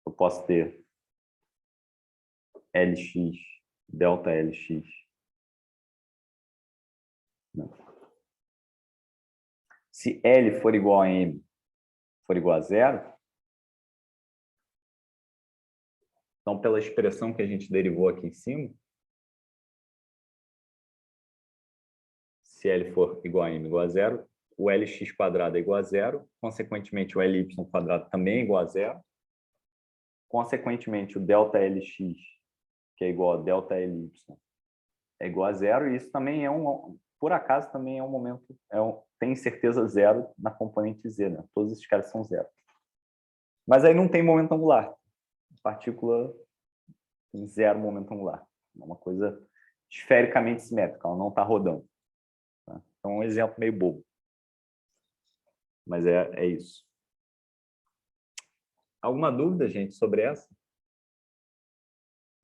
Eu posso ter Lx, delta Lx. Não. Se L for igual a M, for igual a zero, então, pela expressão que a gente derivou aqui em cima, se L for igual a M igual a zero, o Lx quadrado é igual a zero, consequentemente o Ly quadrado também é igual a zero, consequentemente o delta Lx, que é igual a delta Ly, é igual a zero, e isso também é por acaso, também é um momento, tem certeza zero na componente Z, né? Todos esses caras são zero. Mas aí não tem momento angular. A partícula tem zero momento angular. É uma coisa esfericamente simétrica, ela não está rodando. Tá? Então, é um exemplo meio bobo. Mas é isso. Alguma dúvida, gente, sobre essa?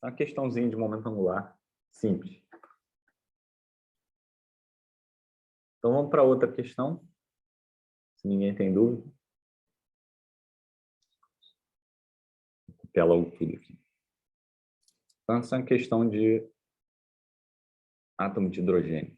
É uma questãozinha de momento angular, simples. Então, vamos para outra questão, se ninguém tem dúvida. Vou copiar logo tudo aqui. Então, essa é uma questão de átomo de hidrogênio.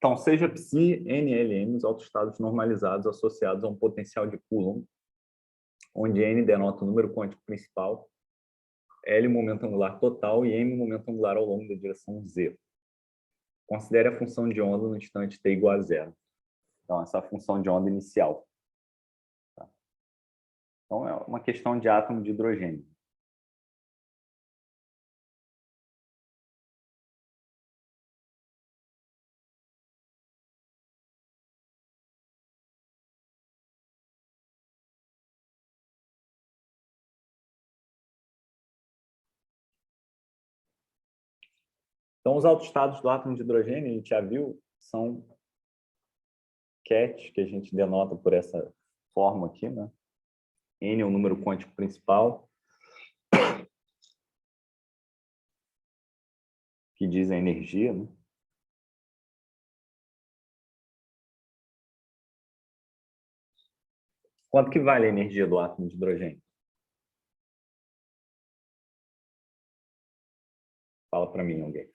Então, seja psi, NLM, os autoestados normalizados associados a um potencial de Coulomb, onde N denota o número quântico principal, L o momento angular total e M o momento angular ao longo da direção Z. Considere a função de onda no instante t igual a zero. Então, essa é a função de onda inicial. Tá? Então, é uma questão de átomo de hidrogênio. Então, os autoestados do átomo de hidrogênio, a gente já viu, são ket, que a gente denota por essa forma aqui, né? N é o número quântico principal, que diz a energia, né? Quanto que vale a energia do átomo de hidrogênio? Fala para mim, alguém.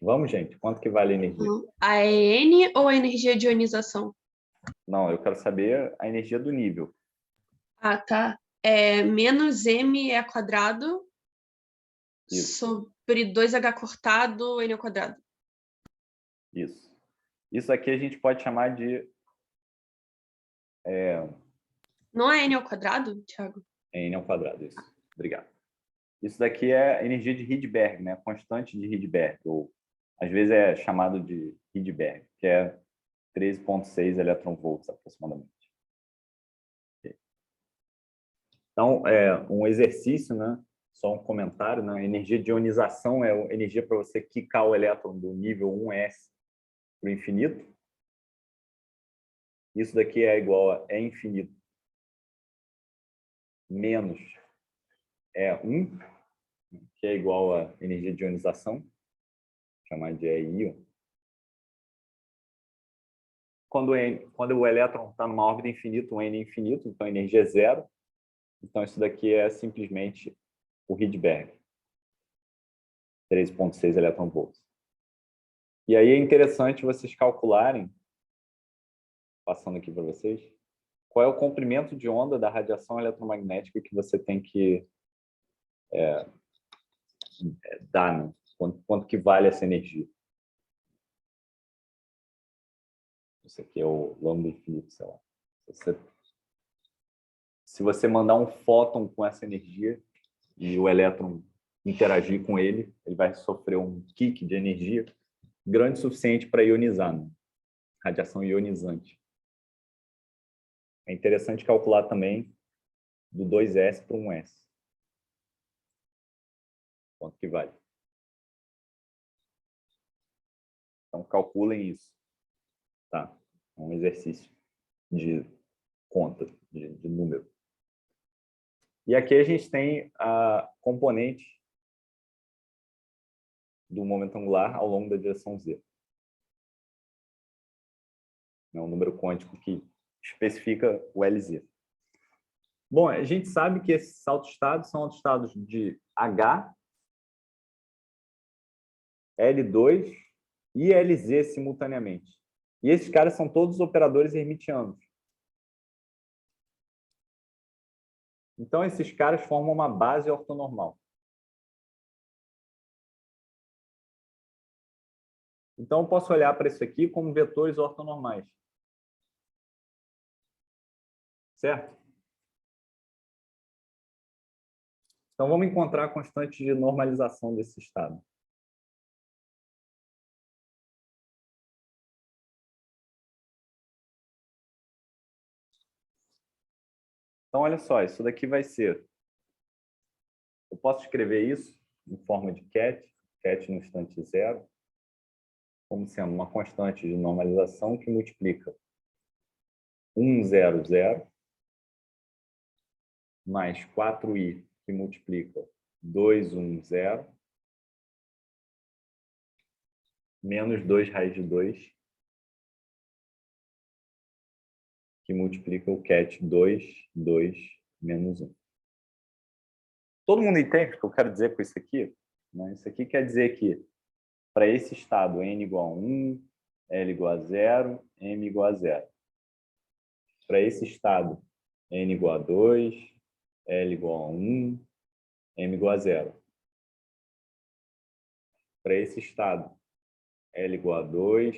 Vamos, gente. Quanto que vale a energia? A EN ou a energia de ionização? Não, eu quero saber a energia do nível. Ah, tá. É menos m² Isso. sobre 2h cortado n². Isso. Isso aqui a gente pode chamar de Não é n², Thiago? N². Isso. Obrigado. Isso daqui é energia de Rydberg, né? Constante de Rydberg, ou às vezes é chamado de Rydberg, que é 13,6 eletronvolts aproximadamente. Então, um exercício, né? Só um comentário, né? Energia de ionização é energia para você quicar o elétron do nível 1s para o infinito. Isso daqui é igual a E infinito menos E1, que é igual a energia de ionização, vou chamar de EI. Quando o elétron está numa órbita infinita, o N é infinito, então a energia é zero. Então, isso daqui é simplesmente o Rydberg, 13,6 eletronvolts. E aí é interessante vocês calcularem, passando aqui para vocês, qual é o comprimento de onda da radiação eletromagnética que você tem que dar, né? Quanto que vale essa energia. Isso aqui é o lambda infinito, sei lá. Se você mandar um fóton com essa energia e o elétron interagir com ele, ele vai sofrer um kick de energia grande o suficiente para ionizar, né? Radiação ionizante. É interessante calcular também do 2s para 1s. Quanto que vale? Então, calculem isso. Tá? É um exercício de conta, de número. E aqui a gente tem a componente do momento angular ao longo da direção z. É um número quântico que especifica o LZ. Bom, a gente sabe que esses autoestados são autoestados de H, L2 e LZ simultaneamente. E esses caras são todos operadores hermitianos. Então, esses caras formam uma base ortonormal. Então, eu posso olhar para isso aqui como vetores ortonormais. Certo? Então, vamos encontrar a constante de normalização desse estado. Então, olha só, isso daqui vai ser... Eu posso escrever isso em forma de ket no instante zero, como sendo uma constante de normalização que multiplica 1, 0, 0, mais 4i, que multiplica 2, 1, 0, menos 2 raiz de 2, que multiplica o ket 2, 2, menos 1. Todo mundo entende o que eu quero dizer com isso aqui? Isso aqui quer dizer que, para esse estado, n igual a 1, L igual a 0, M igual a 0. Para esse estado, n igual a 2, L igual a 1, M igual a 0. Para esse estado, L igual a 2,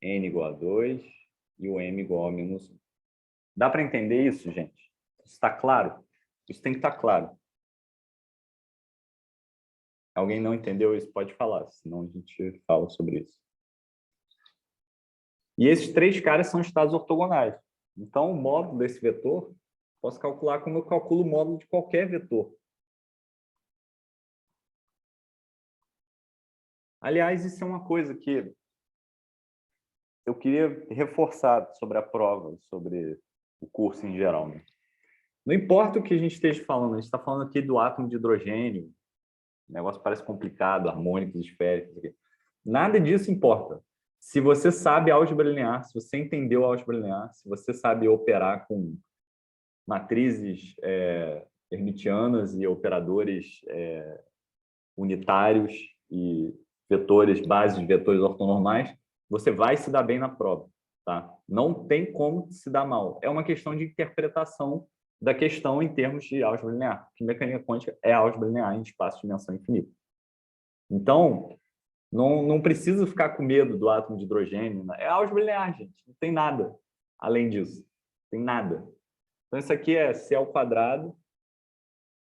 N igual a 2 e o M igual a menos 1. Dá para entender isso, gente? Isso está claro? Isso tem que estar claro. Alguém não entendeu isso? Pode falar, senão a gente fala sobre isso. E esses três caras são estados ortogonais. Então, o módulo desse vetor, posso calcular como eu calculo o módulo de qualquer vetor. Aliás, isso é uma coisa que eu queria reforçar sobre a prova, sobre o curso em geral, né? Não importa o que a gente esteja falando, a gente está falando aqui do átomo de hidrogênio, o negócio parece complicado, harmônicos, esféricos. Aqui. Nada disso importa. Se você sabe álgebra linear, se você entendeu a álgebra linear, se você sabe operar com matrizes hermitianas e operadores unitários e vetores, bases de vetores ortonormais, você vai se dar bem na prova, tá? Não tem como se dar mal. É uma questão de interpretação da questão em termos de álgebra linear, porque mecânica quântica é álgebra linear em espaço de dimensão infinita. Então, não precisa ficar com medo do átomo de hidrogênio. É álgebra linear, gente. Não tem nada além disso. Não tem nada. Então, isso aqui é C ao quadrado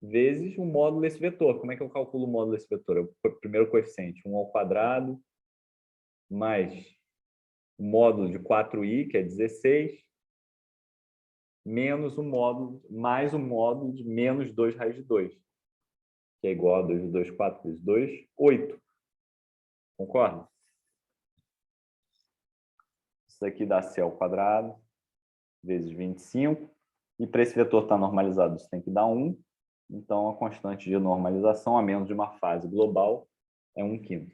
vezes o módulo desse vetor. Como é que eu calculo o módulo desse vetor? É o primeiro coeficiente, 1 ao quadrado, mais o módulo de 4i, que é 16, menos o módulo, mais o módulo de menos 2 raiz de 2, que é igual a 2 vezes 2, 4 vezes 2, 8. Concorda? Isso aqui dá C ao quadrado vezes 25. E para esse vetor estar normalizado, isso tem que dar 1. Então, a constante de normalização, a menos de uma fase global, é 1/5.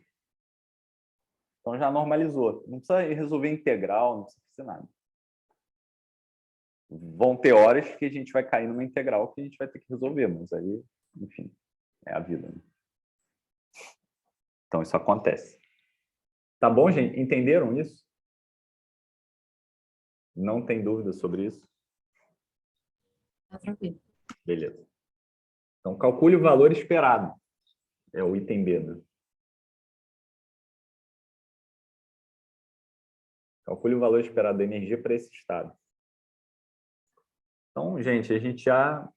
Então, já normalizou. Não precisa resolver integral, não precisa fazer nada. Vão ter horas que a gente vai cair numa integral que a gente vai ter que resolver, mas aí, enfim, é a vida, né? Então, isso acontece. Tá bom, gente? Entenderam isso? Não tem dúvida sobre isso? Tá tranquilo. Beleza. Então, calcule o valor esperado. É o item B, né? Calcule o valor esperado da energia para esse estado. Então, gente, a gente já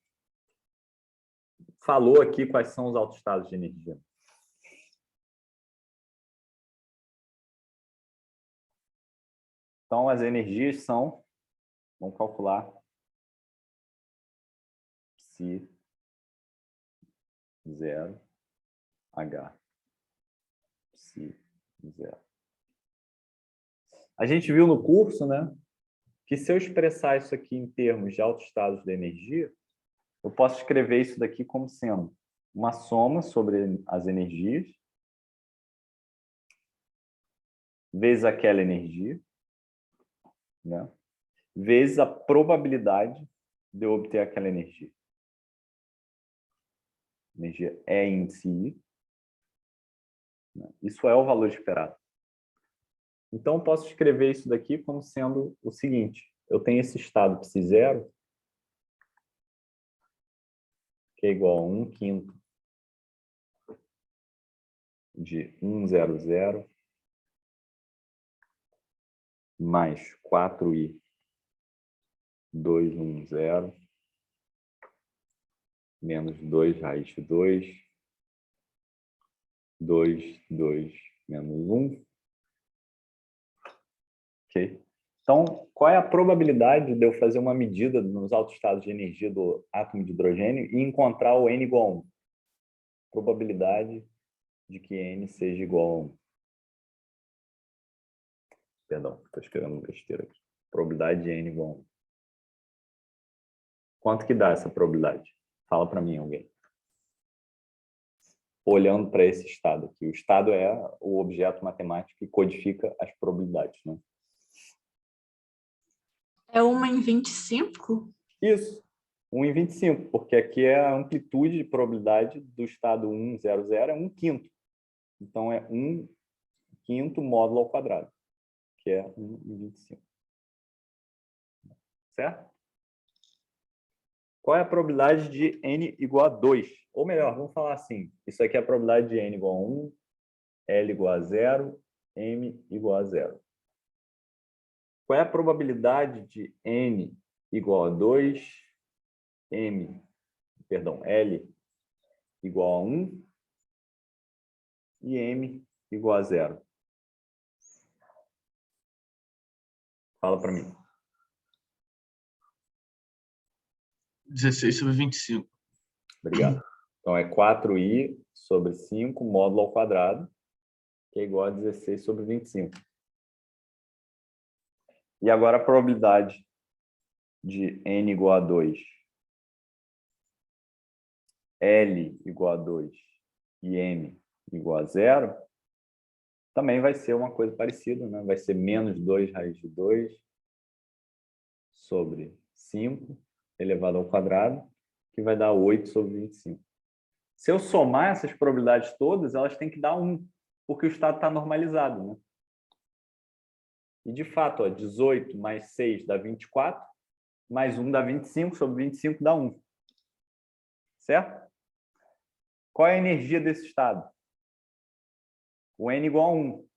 falou aqui quais são os autoestados de energia. Então, as energias são, vamos calcular, Psi 0, H, Psi 0. A gente viu no curso, né, que se eu expressar isso aqui em termos de autoestados de energia, eu posso escrever isso daqui como sendo uma soma sobre as energias vezes aquela energia, né, vezes a probabilidade de eu obter aquela energia. A energia é índice I. Né? Isso é o valor esperado. Então, eu posso escrever isso daqui como sendo o seguinte. Eu tenho esse estado psi0, que é igual a 1/5 de 100 mais 4i 210 menos 2 raiz de 2, 2 menos 1. Ok? Então, qual é a probabilidade de eu fazer uma medida nos autoestados de energia do átomo de hidrogênio e encontrar o N igual a 1? Probabilidade de que N seja igual a 1. Perdão, estou escrevendo besteira aqui. Probabilidade de N igual a 1. Quanto que dá essa probabilidade? Fala para mim, alguém. Olhando para esse estado aqui. O estado é o objeto matemático que codifica as probabilidades, né? É 1 em 25? Isso, 1 em 25, porque aqui é a amplitude de probabilidade do estado 100 é 1/5. Então, é 1/5 módulo ao quadrado, que é 1 em 25. Certo? Qual é a probabilidade de N igual a 2? Ou melhor, vamos falar assim, isso aqui é a probabilidade de N igual a 1, L igual a 0, M igual a 0. Qual é a probabilidade de N igual a 2, L igual a 1 e M igual a 0? Fala para mim. 16/25. Obrigado. Então, é 4i sobre 5 módulo ao quadrado, que é igual a 16/25. E agora a probabilidade de N igual a 2, L igual a 2 e M igual a 0, também vai ser uma coisa parecida, né? Vai ser menos 2 raiz de 2 sobre 5 elevado ao quadrado, que vai dar 8/25. Se eu somar essas probabilidades todas, elas têm que dar 1. porque o estado está normalizado, né? E, de fato, ó, 18 mais 6 dá 24, mais 1 dá 25, sobre 25 dá 1. Certo? Qual é a energia desse estado? O N igual a 1.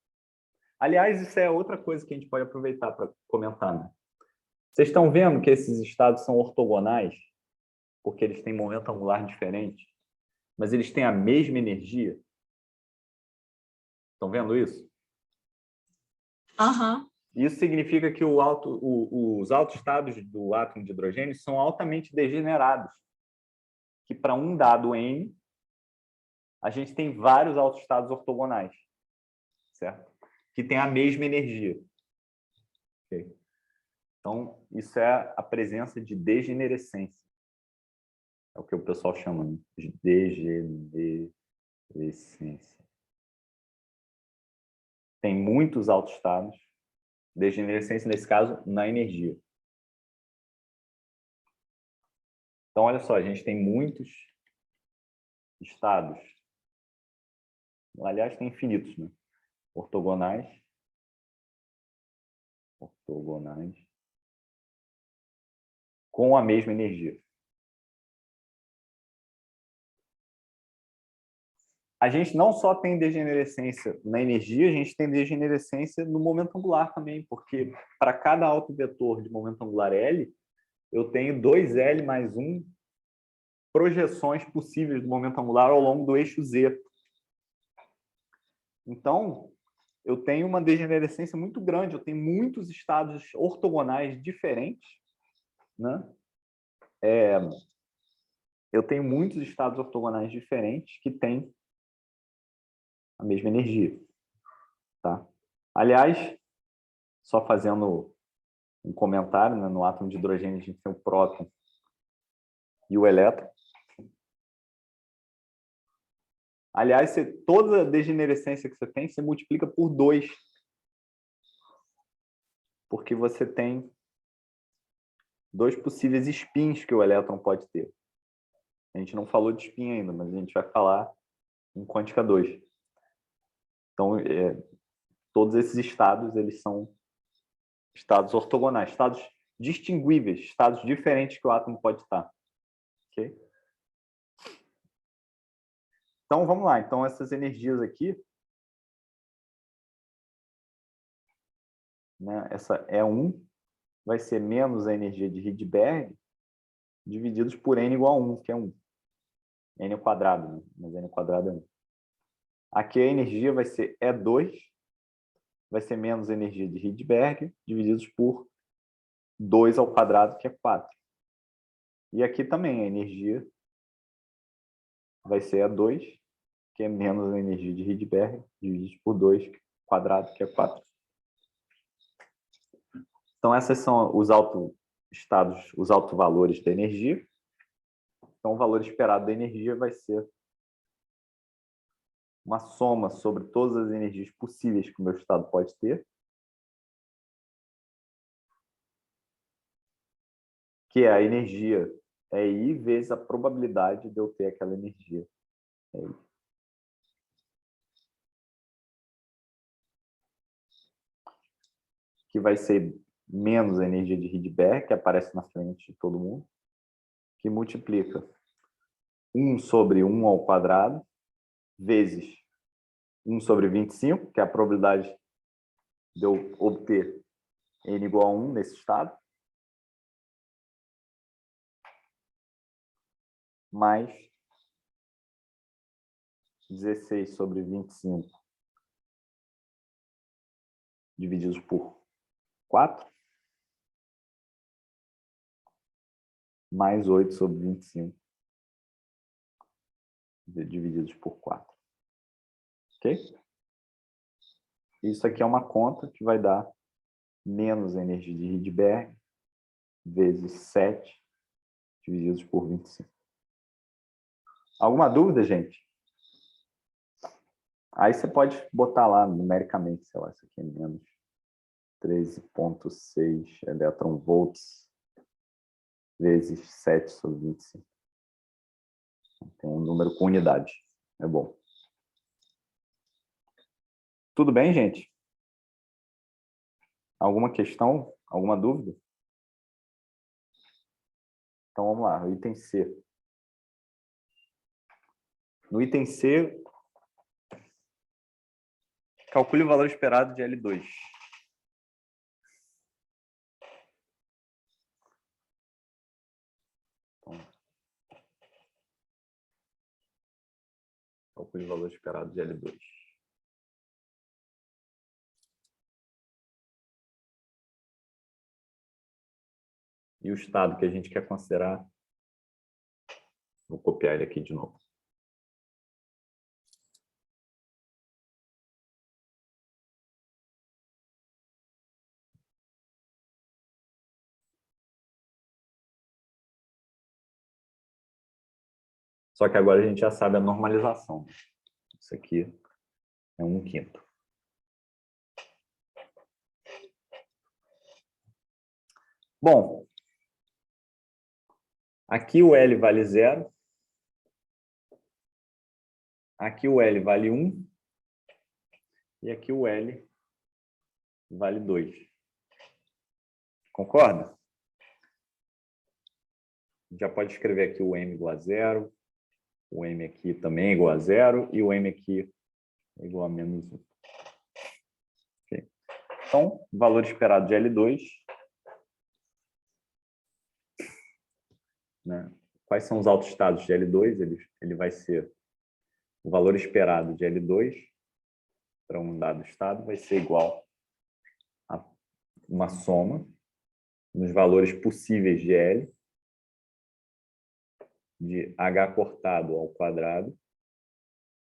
Aliás, isso é outra coisa que a gente pode aproveitar para comentar, né? Vocês estão vendo que esses estados são ortogonais, porque eles têm momento angular diferente, mas eles têm a mesma energia? Estão vendo isso? Aham. Isso significa que os autoestados do átomo de hidrogênio são altamente degenerados, que para um dado N, a gente tem vários autoestados ortogonais, certo? Que têm a mesma energia. Okay? Então, isso é a presença de degenerescência. É o que o pessoal chama de degenerescência. Tem muitos autoestados, degenerescência, nesse caso, na energia. Então, olha só, a gente tem muitos estados, aliás, tem infinitos, né? Ortogonais, com a mesma energia. A gente não só tem degenerescência na energia, a gente tem degenerescência no momento angular também, porque para cada autovetor de momento angular L, eu tenho 2L mais 1 projeções possíveis do momento angular ao longo do eixo Z. Então, eu tenho uma degenerescência muito grande, eu tenho muitos estados ortogonais diferentes, né? Eu tenho muitos estados ortogonais diferentes que têm a mesma energia. Tá? Aliás, só fazendo um comentário, né? No átomo de hidrogênio a gente tem o próton e o elétron. Aliás, toda a degenerescência que você tem, você multiplica por 2. Porque você tem 2 possíveis spins que o elétron pode ter. A gente não falou de spin ainda, mas a gente vai falar em quântica 2. Então, todos esses estados, eles são estados ortogonais, estados distinguíveis, estados diferentes que o átomo pode estar. Ok? Então, vamos lá. Então, essas energias aqui, né, essa E1 vai ser menos a energia de Rydberg divididos por N igual a 1, que é 1. N ao quadrado, né? Mas N ao quadrado é 1. Aqui a energia vai ser E2, vai ser menos a energia de Rydberg divididos por 2 ao quadrado, que é 4. E aqui também a energia vai ser E2, que é menos a energia de Rydberg divididos por 2 quadrado, que é 4. Então, esses são os autoestados, os autovalores da energia. Então, o valor esperado da energia vai ser uma soma sobre todas as energias possíveis que o meu estado pode ter, que é a energia I vezes a probabilidade de eu ter aquela energia I. Que vai ser menos a energia de Rydberg, que aparece na frente de todo mundo, que multiplica 1 sobre 1 ao quadrado, vezes 1 sobre 25, que é a probabilidade de eu obter N igual a 1 nesse estado, mais 16 sobre 25 divididos por 4, mais 8 sobre 25 divididos por 4. Ok? Isso aqui é uma conta que vai dar menos a energia de Rydberg vezes 7 divididos por 25. Alguma dúvida, gente? Aí você pode botar lá numericamente, sei lá, isso aqui é menos 13,6 eletronvolts vezes 7 sobre 25. Tem um número com unidade. É bom. Tudo bem, gente? Alguma questão? Alguma dúvida? Então, vamos lá. O item C. No item C, calcule o valor esperado de L2. Então, calcule o valor esperado de L2. E o estado que a gente quer considerar, vou copiar ele aqui de novo. Só que agora a gente já sabe a normalização. Isso aqui é 1/5. Bom, aqui o L vale 0. Aqui o L vale 1. E aqui o L vale 2. Concorda? Já pode escrever aqui o M igual a 0. O M aqui também é igual a 0. E o M aqui é igual a menos 1. Okay. Então, o valor esperado de L2. Né? Quais são os autoestados de L2? Ele vai ser o valor esperado de L2 para um dado estado vai ser igual a uma soma nos valores possíveis de L de H cortado ao quadrado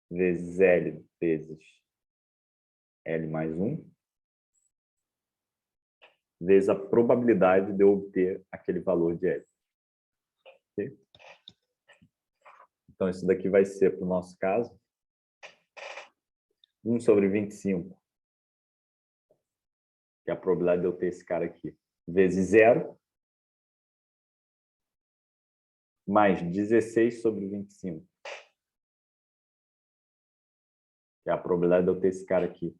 vezes L vezes L mais 1 vezes a probabilidade de eu obter aquele valor de L. Okay? Então, isso daqui vai ser, para o nosso caso, 1 sobre 25, que é a probabilidade de eu ter esse cara aqui, vezes 0, mais 16 sobre 25, que é a probabilidade de eu ter esse cara aqui,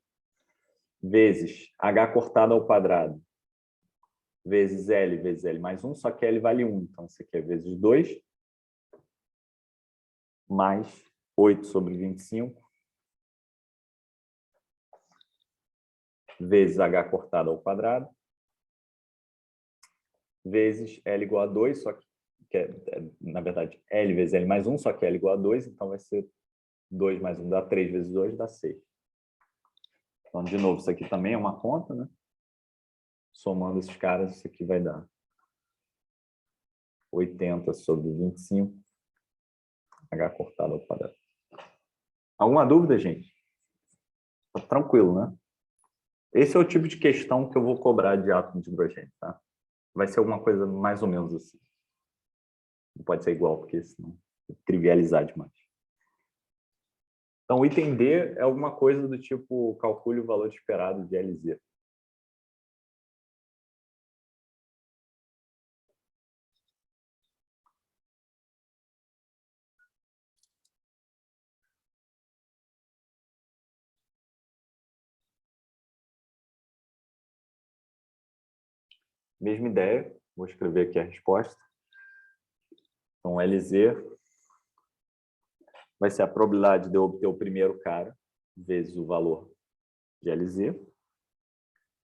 vezes H cortado ao quadrado, vezes L mais 1, só que L vale 1, então isso aqui é vezes 2, mais 8 sobre 25, vezes H cortado ao quadrado, vezes L igual a 2, só que na verdade, L vezes L mais 1, só que L igual a 2, então vai ser 2 mais 1 dá 3 vezes 2 dá 6. Então, de novo, isso aqui também é uma conta, né? Somando esses caras, isso aqui vai dar 80 sobre 25, H cortado ao quadrado. Alguma dúvida, gente? Tá tranquilo, né? Esse é o tipo de questão que eu vou cobrar de átomo de hidrogênio, tá? Vai ser alguma coisa mais ou menos assim. Não pode ser igual, porque senão trivializar demais. Então, o item D é alguma coisa do tipo calcule o valor esperado de LZ. Mesma ideia, vou escrever aqui a resposta. Então, LZ vai ser a probabilidade de eu obter o primeiro cara vezes o valor de LZ.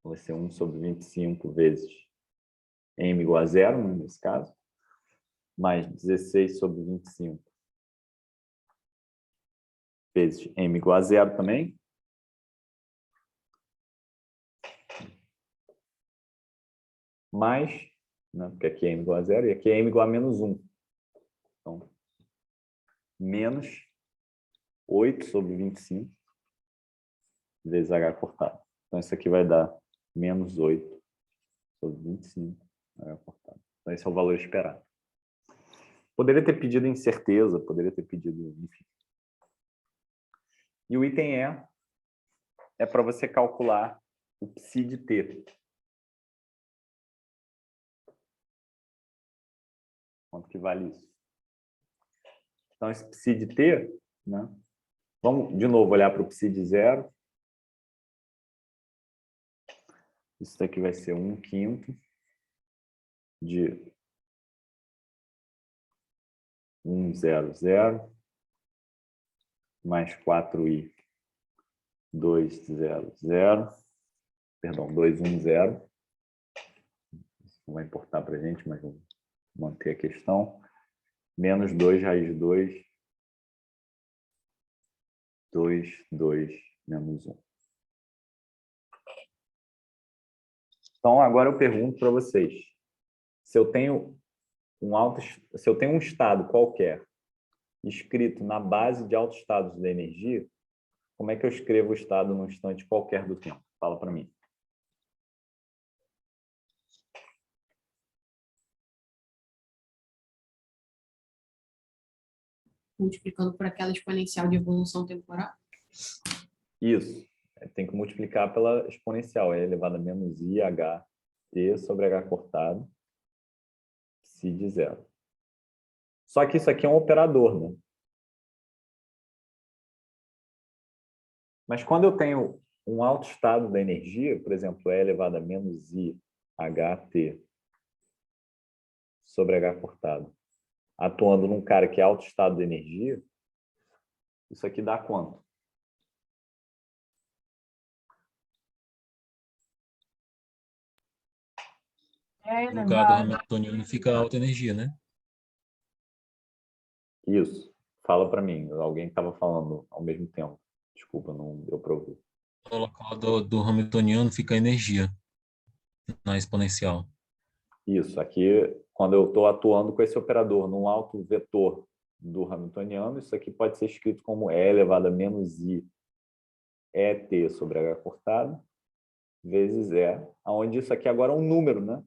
Vai ser 1 sobre 25 vezes M igual a 0, né, nesse caso, mais 16 sobre 25 vezes M igual a 0 também. Mais, né, porque aqui é M igual a 0 e aqui é M igual a menos 1. Então, menos 8 sobre 25 vezes H cortado. Então, isso aqui vai dar menos 8 sobre 25 H cortado. Então, esse é o valor esperado. Poderia ter pedido incerteza, poderia ter pedido, enfim. E o item E é para você calcular o psi de T. Quanto que vale isso? Então, esse psi de T, né? Vamos, de novo, olhar para o psi de 0. Isso daqui vai ser 1/5 de 100 mais 4i 200, perdão, 210. Isso não vai importar para a gente, mas vamos manter a questão. Menos 2 raiz de 2, 2 menos 1. Então, agora eu pergunto para vocês. Se eu tenho um estado qualquer escrito na base de autoestados da energia, como é que eu escrevo o estado num instante qualquer do tempo? Fala para mim. Multiplicando por aquela exponencial de evolução temporal. Isso. Tem que multiplicar pela exponencial. É elevado a menos i, h, t sobre h cortado, psi de 0. Só que isso aqui é um operador, né? Mas quando eu tenho um autoestado da energia, por exemplo, E elevado a menos I, HT sobre H cortado, atuando num cara que é autoestado da energia, isso aqui dá quanto? No caso do Hamiltoniano fica alta energia, né? Isso. Fala para mim. Alguém estava falando ao mesmo tempo. Desculpa, não deu para ouvir. No local do Hamiltoniano fica energia na exponencial. Isso. Aqui, quando eu estou atuando com esse operador num alto vetor do Hamiltoniano, isso aqui pode ser escrito como E elevado a menos I ET sobre H cortado vezes E, onde isso aqui agora é um número, né?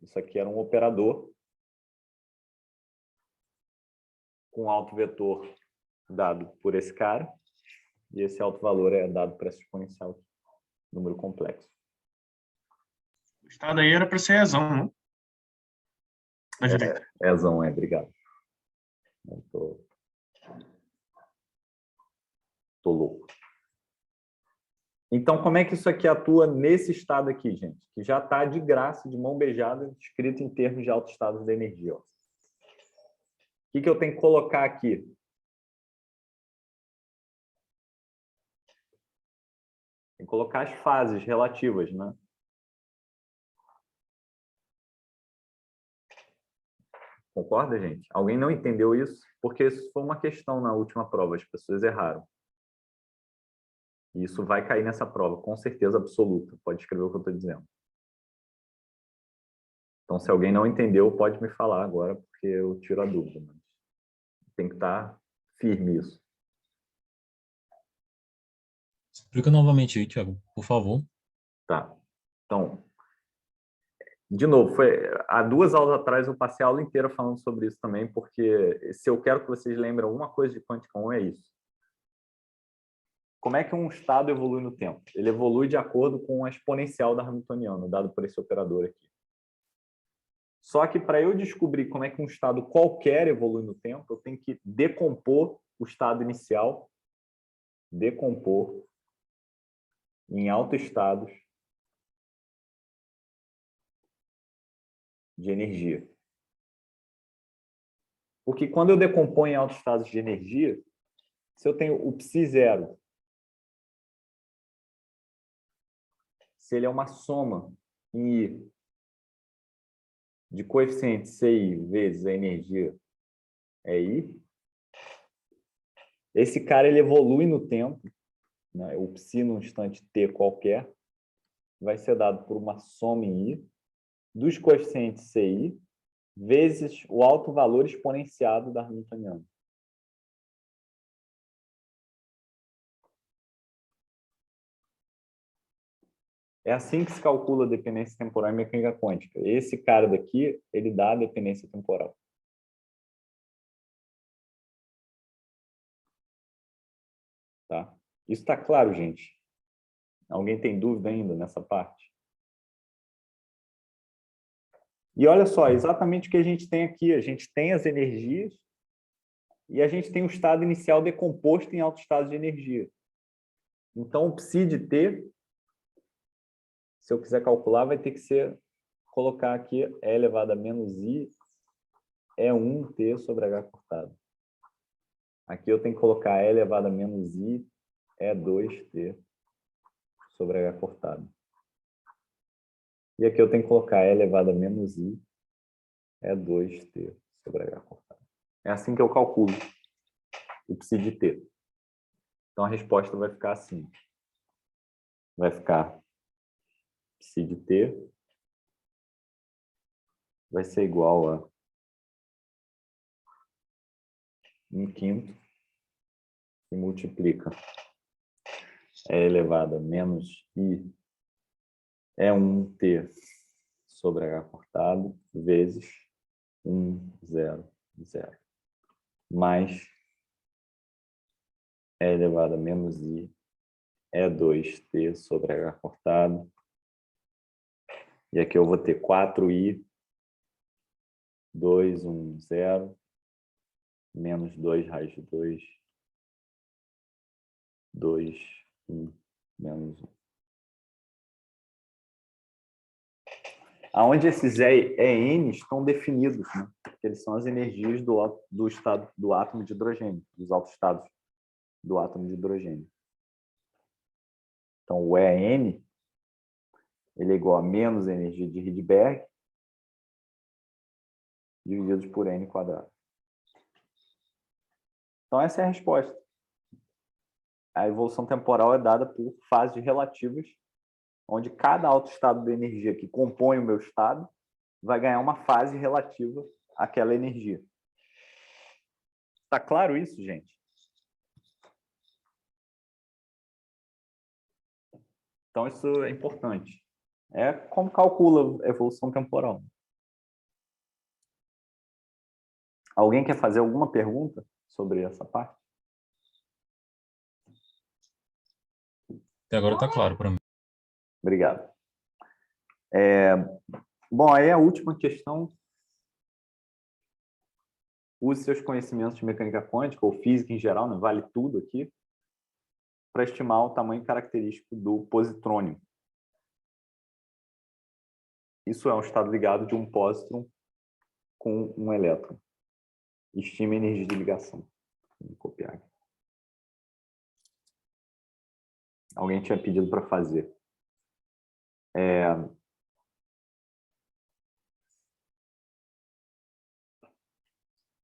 Isso aqui era um operador com alto vetor dado por esse cara, e esse alto valor é dado por essa exponencial aqui, número complexo. O estado aí era para ser Ezão, não? Na direita. Ezão, obrigado. Eu tô louco. Então, como é que isso aqui atua nesse estado aqui, gente? Que já está de graça, de mão beijada, escrito em termos de autoestados da energia. Ó. O que eu tenho que colocar aqui? Tem que colocar as fases relativas, né? Concorda, gente? Alguém não entendeu isso? Porque isso foi uma questão na última prova, as pessoas erraram. E isso vai cair nessa prova, com certeza absoluta. Pode escrever o que eu estou dizendo. Então, se alguém não entendeu, pode me falar agora, porque eu tiro a dúvida. Mas tem que estar firme isso. Explica novamente aí, Thiago, por favor. Tá. Então, de novo, há 2 aulas atrás eu passei a aula inteira falando sobre isso também, porque se eu quero que vocês lembrem alguma coisa de quântica 1, é isso. Como é que um estado evolui no tempo? Ele evolui de acordo com a exponencial da Hamiltoniana, dado por esse operador aqui. Só que para eu descobrir como é que um estado qualquer evolui no tempo, eu tenho que decompor o estado inicial, decompor em autoestados de energia. Porque quando eu decomponho em autoestados de energia, se eu tenho o psi0, se ele é uma soma em I de coeficiente CI vezes a energia é I, esse cara ele evolui no tempo, né? O psi num instante t qualquer vai ser dado por uma soma em I dos coeficientes CI vezes o alto valor exponenciado da Hamiltoniana. É assim que se calcula a dependência temporal em mecânica quântica. Esse cara daqui, ele dá a dependência temporal. Tá? Isso está claro, gente? Alguém tem dúvida ainda nessa parte? E olha só, exatamente o que a gente tem aqui. A gente tem as energias e a gente tem o estado inicial decomposto em alto estado de energia. Então, o psi de t se eu quiser calcular, vai ter que ser, colocar aqui E elevado a menos I é 1t sobre H cortado. Aqui eu tenho que colocar E elevado a menos I é 2t sobre H cortado. E aqui eu tenho que colocar E elevado a menos I é 2t sobre H cortado. É assim que eu calculo o psi de t. Então a resposta vai ficar assim. Vai ficar psi de t vai ser igual a 1/5 que multiplica E elevado a menos I é 1t sobre H cortado vezes 1, 0, 0. Mais E elevado a menos I é 2t sobre H cortado. E aqui eu vou ter 4i, 2, 1, 0, menos 2 raiz de 2, 2, 1, menos 1. Aonde esses EN estão definidos, né? Porque eles são as energias do estado do átomo de hidrogênio, dos autoestados do átomo de hidrogênio. Então, o EN ele é igual a menos a energia de Rydberg divididos por N quadrado. Então, essa é a resposta. A evolução temporal é dada por fases relativas, onde cada autoestado da energia que compõe o meu estado vai ganhar uma fase relativa àquela energia. Está claro isso, gente? Então, isso é importante. É como calcula a evolução temporal. Alguém quer fazer alguma pergunta sobre essa parte? Até agora está claro para mim. Obrigado. Bom, aí a última questão. Use seus conhecimentos de mecânica quântica ou física em geral, né? Vale tudo aqui, para estimar o tamanho característico do positrônio. Isso é um estado ligado de um pósitron com um elétron. Estime a energia de ligação. Vou copiar aqui. Alguém tinha pedido para fazer.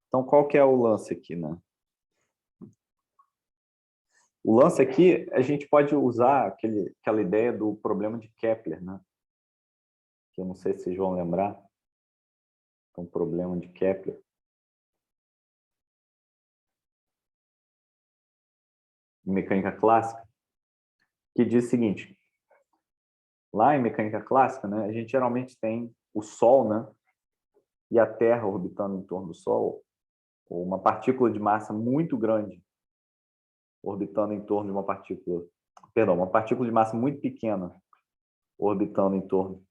Então, qual que é o lance aqui, né? O lance aqui, a gente pode usar aquela ideia do problema de Kepler, né? Que eu não sei se vocês vão lembrar. Então, problema de Kepler. Em mecânica clássica, que diz o seguinte: lá em mecânica clássica, né, a gente geralmente tem o Sol, né, e a Terra orbitando em torno do Sol, ou uma partícula de massa muito grande orbitando em torno de uma partícula, perdão, uma partícula de massa muito pequena orbitando em torno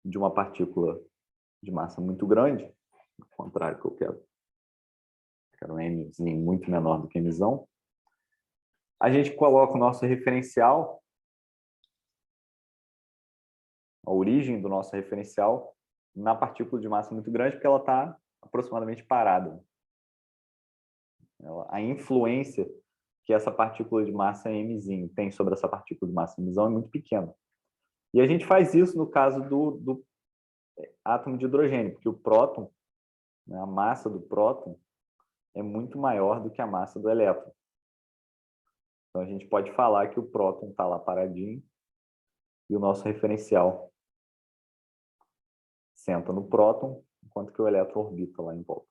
de uma partícula de massa muito grande, ao contrário que eu quero um mzinho muito menor do que mzão. A gente coloca o nosso referencial, a origem do nosso referencial, na partícula de massa muito grande, porque ela está aproximadamente parada. A influência que essa partícula de massa mzinho tem sobre essa partícula de massa mzão é muito pequena. E a gente faz isso no caso do átomo de hidrogênio, porque o próton, né, a massa do próton é muito maior do que a massa do elétron. Então a gente pode falar que o próton está lá paradinho e o nosso referencial senta no próton, enquanto que o elétron orbita lá em volta.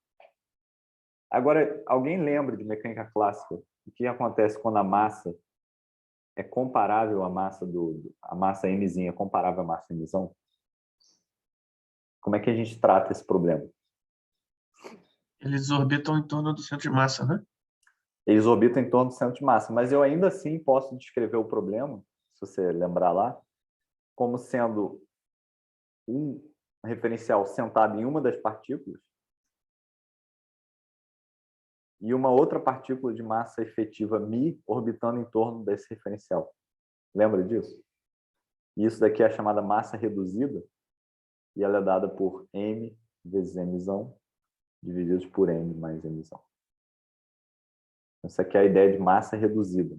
Agora, alguém lembra de mecânica clássica o que acontece quando a massa é comparável à massa a massa mzinha é comparável à massa mzão? Como é que a gente trata esse problema? Eles orbitam em torno do centro de massa, né? Eles orbitam em torno do centro de massa, mas eu ainda assim posso descrever o problema, se você lembrar lá, como sendo um referencial sentado em uma das partículas e uma outra partícula de massa efetiva μ orbitando em torno desse referencial. Lembra disso? Isso daqui é a chamada massa reduzida, e ela é dada por m vezes mzão, divididos por m mais mzão. Essa aqui é a ideia de massa reduzida.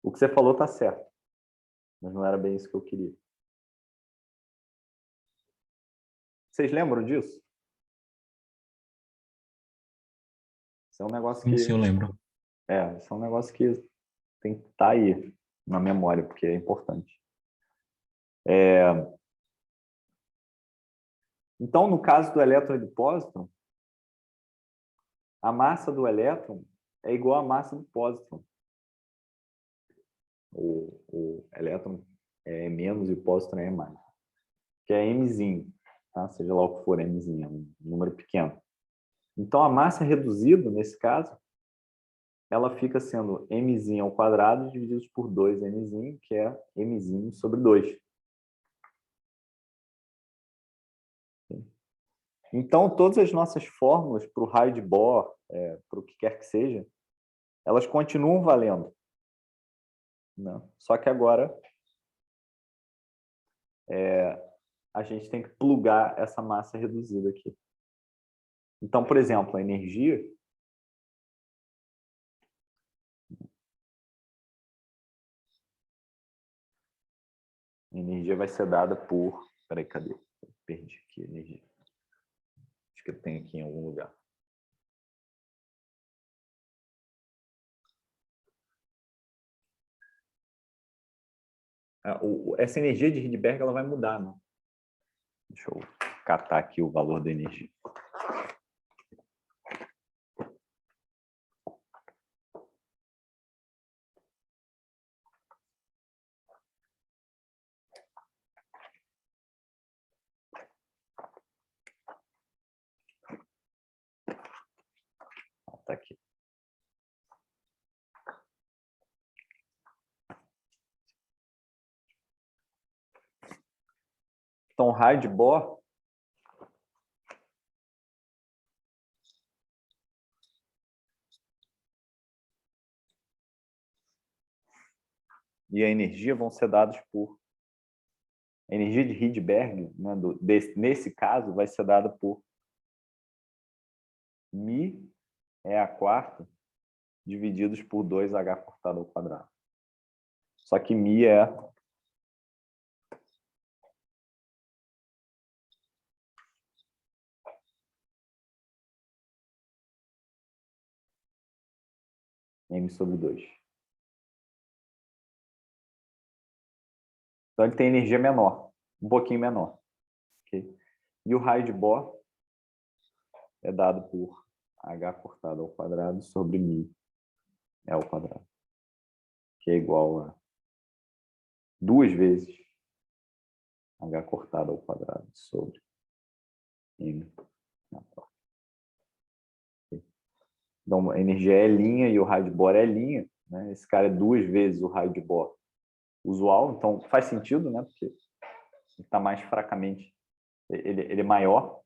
O que você falou está certo, mas não era bem isso que eu queria. Vocês lembram disso? Isso é um negócio que... Sim, eu lembro. Isso é um negócio que tem que estar aí na memória, porque é importante. Então, no caso do elétron e do pósitron, a massa do elétron é igual à massa do pósitron. O elétron é menos e o pósitron é mais. Que é mzinho, tá? Seja lá o que for mzinho, é um número pequeno. Então, a massa reduzida, nesse caso, ela fica sendo mzinho ao quadrado dividido por 2mzinho, que é mzinho sobre 2. Então, todas as nossas fórmulas para o raio de Bohr, para o que quer que seja, elas continuam valendo, né? Só que agora a gente tem que plugar essa massa reduzida aqui. Então, por exemplo, a energia... A energia vai ser dada por... Peraí, cadê? Perdi aqui a energia. Acho que eu tenho aqui em algum lugar. Essa energia de Rydberg ela vai mudar, né? Deixa eu catar aqui o valor da energia. Tá aqui. Então, o raio de Bohr e a energia vão ser dados por... A energia de Rydberg, né, nesse caso, vai ser dada por μ é a quarta divididos por 2h cortado ao quadrado. Só que μ é m sobre 2. Então, ele tem energia menor, um pouquinho menor. Okay? E o raio de Bohr é dado por h cortado ao quadrado sobre μ é ao quadrado, que é igual a 2 vezes h cortado ao quadrado sobre m na quarta. Okay? Então, a energia é linha e o raio de Bohr é linha, né? Esse cara é 2 vezes o raio de Bohr usual, então faz sentido, né? Porque ele está mais fracamente, ele é maior,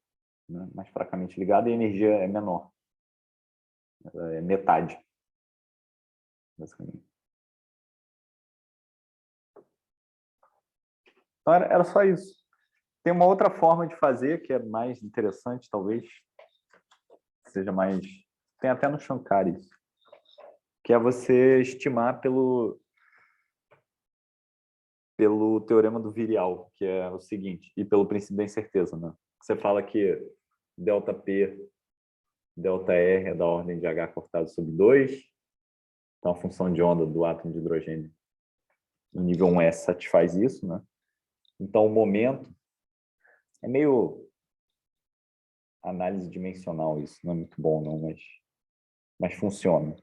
né? Mais fracamente ligado, e a energia é menor, é metade, basicamente. Então era só isso. Tem uma outra forma de fazer que é mais interessante, talvez seja mais... Tem até no Shankar isso, que é você estimar pelo teorema do virial, que é o seguinte, e pelo princípio da incerteza, né? Você fala que ΔP, ΔR é da ordem de H cortado sobre 2, então a função de onda do átomo de hidrogênio no nível 1S satisfaz isso, né? Então o momento é meio análise dimensional, isso não é muito bom não, mas funciona.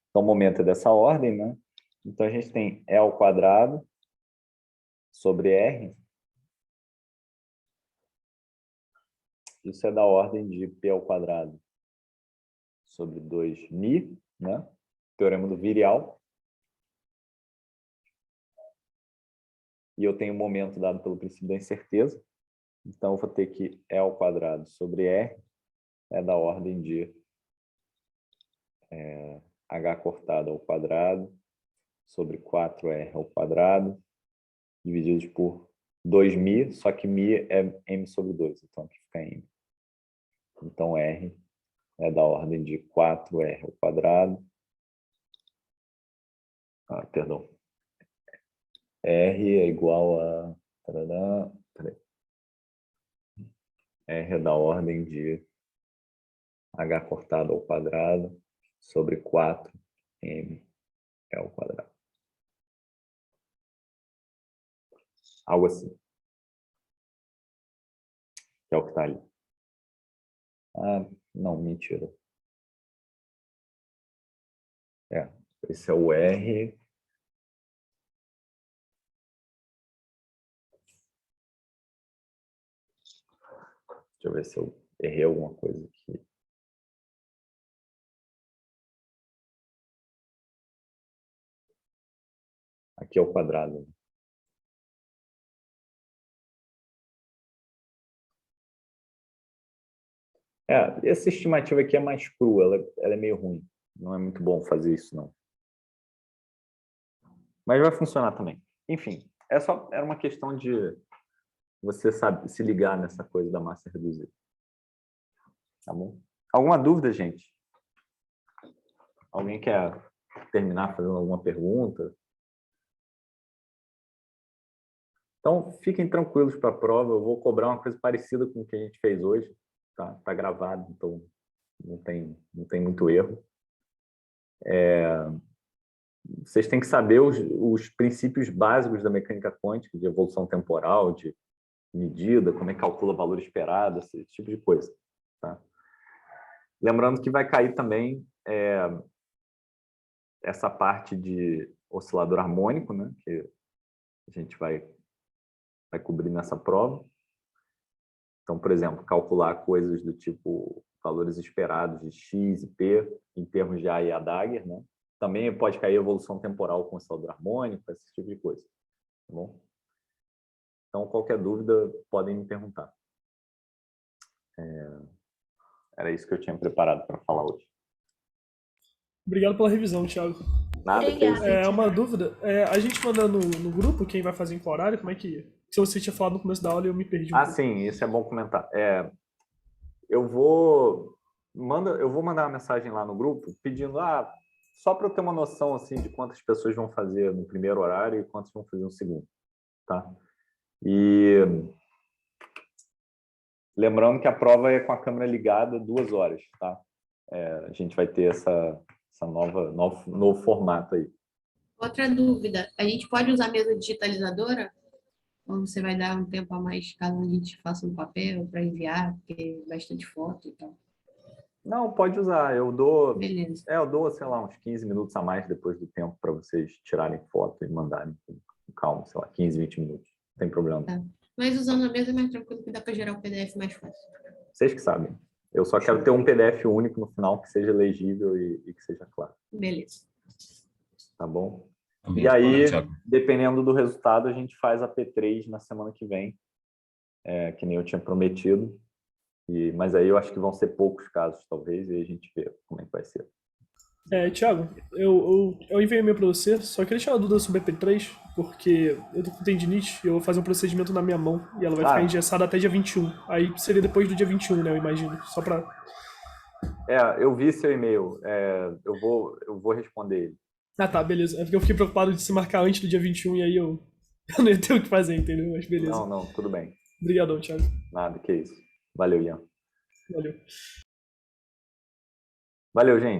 Então o momento é dessa ordem, né? Então a gente tem E ao quadrado sobre R. Isso é da ordem de P ao quadrado sobre 2μ, né? Teorema do virial. E eu tenho o momento dado pelo princípio da incerteza. Então, eu vou ter que E ao quadrado sobre R é da ordem de H cortado ao quadrado sobre 4r ao quadrado, divididos por 2μ, só que μ é m sobre 2, então aqui fica m. Então, r é da ordem de 4r ao quadrado. Perdão. R é igual a... Peraí. R é da ordem de h cortado ao quadrado sobre 4m ao quadrado. Algo assim. Que é o que está ali. Não, mentira. Esse é o R. Deixa eu ver se eu errei alguma coisa aqui. Aqui é o quadrado. Essa estimativa aqui é mais crua, ela é meio ruim. Não é muito bom fazer isso, não. Mas vai funcionar também. Enfim, era uma questão de você sabe se ligar nessa coisa da massa reduzida. Tá bom? Alguma dúvida, gente? Alguém quer terminar fazendo alguma pergunta? Então, fiquem tranquilos para a prova. Eu vou cobrar uma coisa parecida com o que a gente fez hoje. Tá gravado, então não tem muito erro. Vocês têm que saber os princípios básicos da mecânica quântica, de evolução temporal, de medida, como é que calcula o valor esperado, esse tipo de coisa. Tá? Lembrando que vai cair também essa parte de oscilador harmônico, né, que a gente vai cobrir nessa prova. Então, por exemplo, calcular coisas do tipo valores esperados de x e p em termos de A e A Dagger, né? Também pode cair evolução temporal com oscilador harmônico, esse tipo de coisa. Tá bom? Então, qualquer dúvida, podem me perguntar. Era isso que eu tinha preparado para falar hoje. Obrigado pela revisão, Thiago. Nada, que isso. Uma dúvida. A gente manda no grupo quem vai fazer em qual horário? Como é que... Se você tinha falado no começo da aula, eu me perdi. Sim, isso é bom comentar. Eu vou mandar uma mensagem lá no grupo pedindo, só para eu ter uma noção assim, de quantas pessoas vão fazer no primeiro horário e quantas vão fazer no segundo. Tá? E lembrando que a prova é com a câmera ligada 2 horas. Tá? A gente vai ter essa novo formato aí. Outra dúvida, a gente pode usar a mesa digitalizadora? Ou você vai dar um tempo a mais caso a gente faça um papel para enviar, porque é bastante foto e tal? Não, pode usar. Eu dou, Beleza. eu dou, sei lá, uns 15 minutos a mais depois do tempo para vocês tirarem foto e mandarem com calma, sei lá, 15, 20 minutos. Não tem problema. Tá. Mas usando a mesa é mais tranquilo, que dá para gerar um PDF mais fácil. Vocês que sabem. Eu só quero ter um PDF único no final que seja legível e que seja claro. Beleza. Tá bom? Também. E aí, Thiago. dependendo do resultado, a gente faz a P3 na semana que vem, que nem eu tinha prometido. Mas aí eu acho que vão ser poucos casos, talvez, e aí a gente vê como é que vai ser. Thiago, eu enviei e-mail para você, só queria tirar uma dúvida sobre a P3, porque eu tô com tendinite e eu vou fazer um procedimento na minha mão e ela vai ficar engessada até dia 21. Aí seria depois do dia 21, né, eu imagino, só para... Eu vi seu e-mail, eu vou responder ele. Tá, beleza. É porque eu fiquei preocupado de se marcar antes do dia 21 e aí eu não ia ter o que fazer, entendeu? Mas beleza. Não, tudo bem. Obrigadão, Thiago. Nada, que isso. Valeu, Ian. Valeu. Valeu, gente.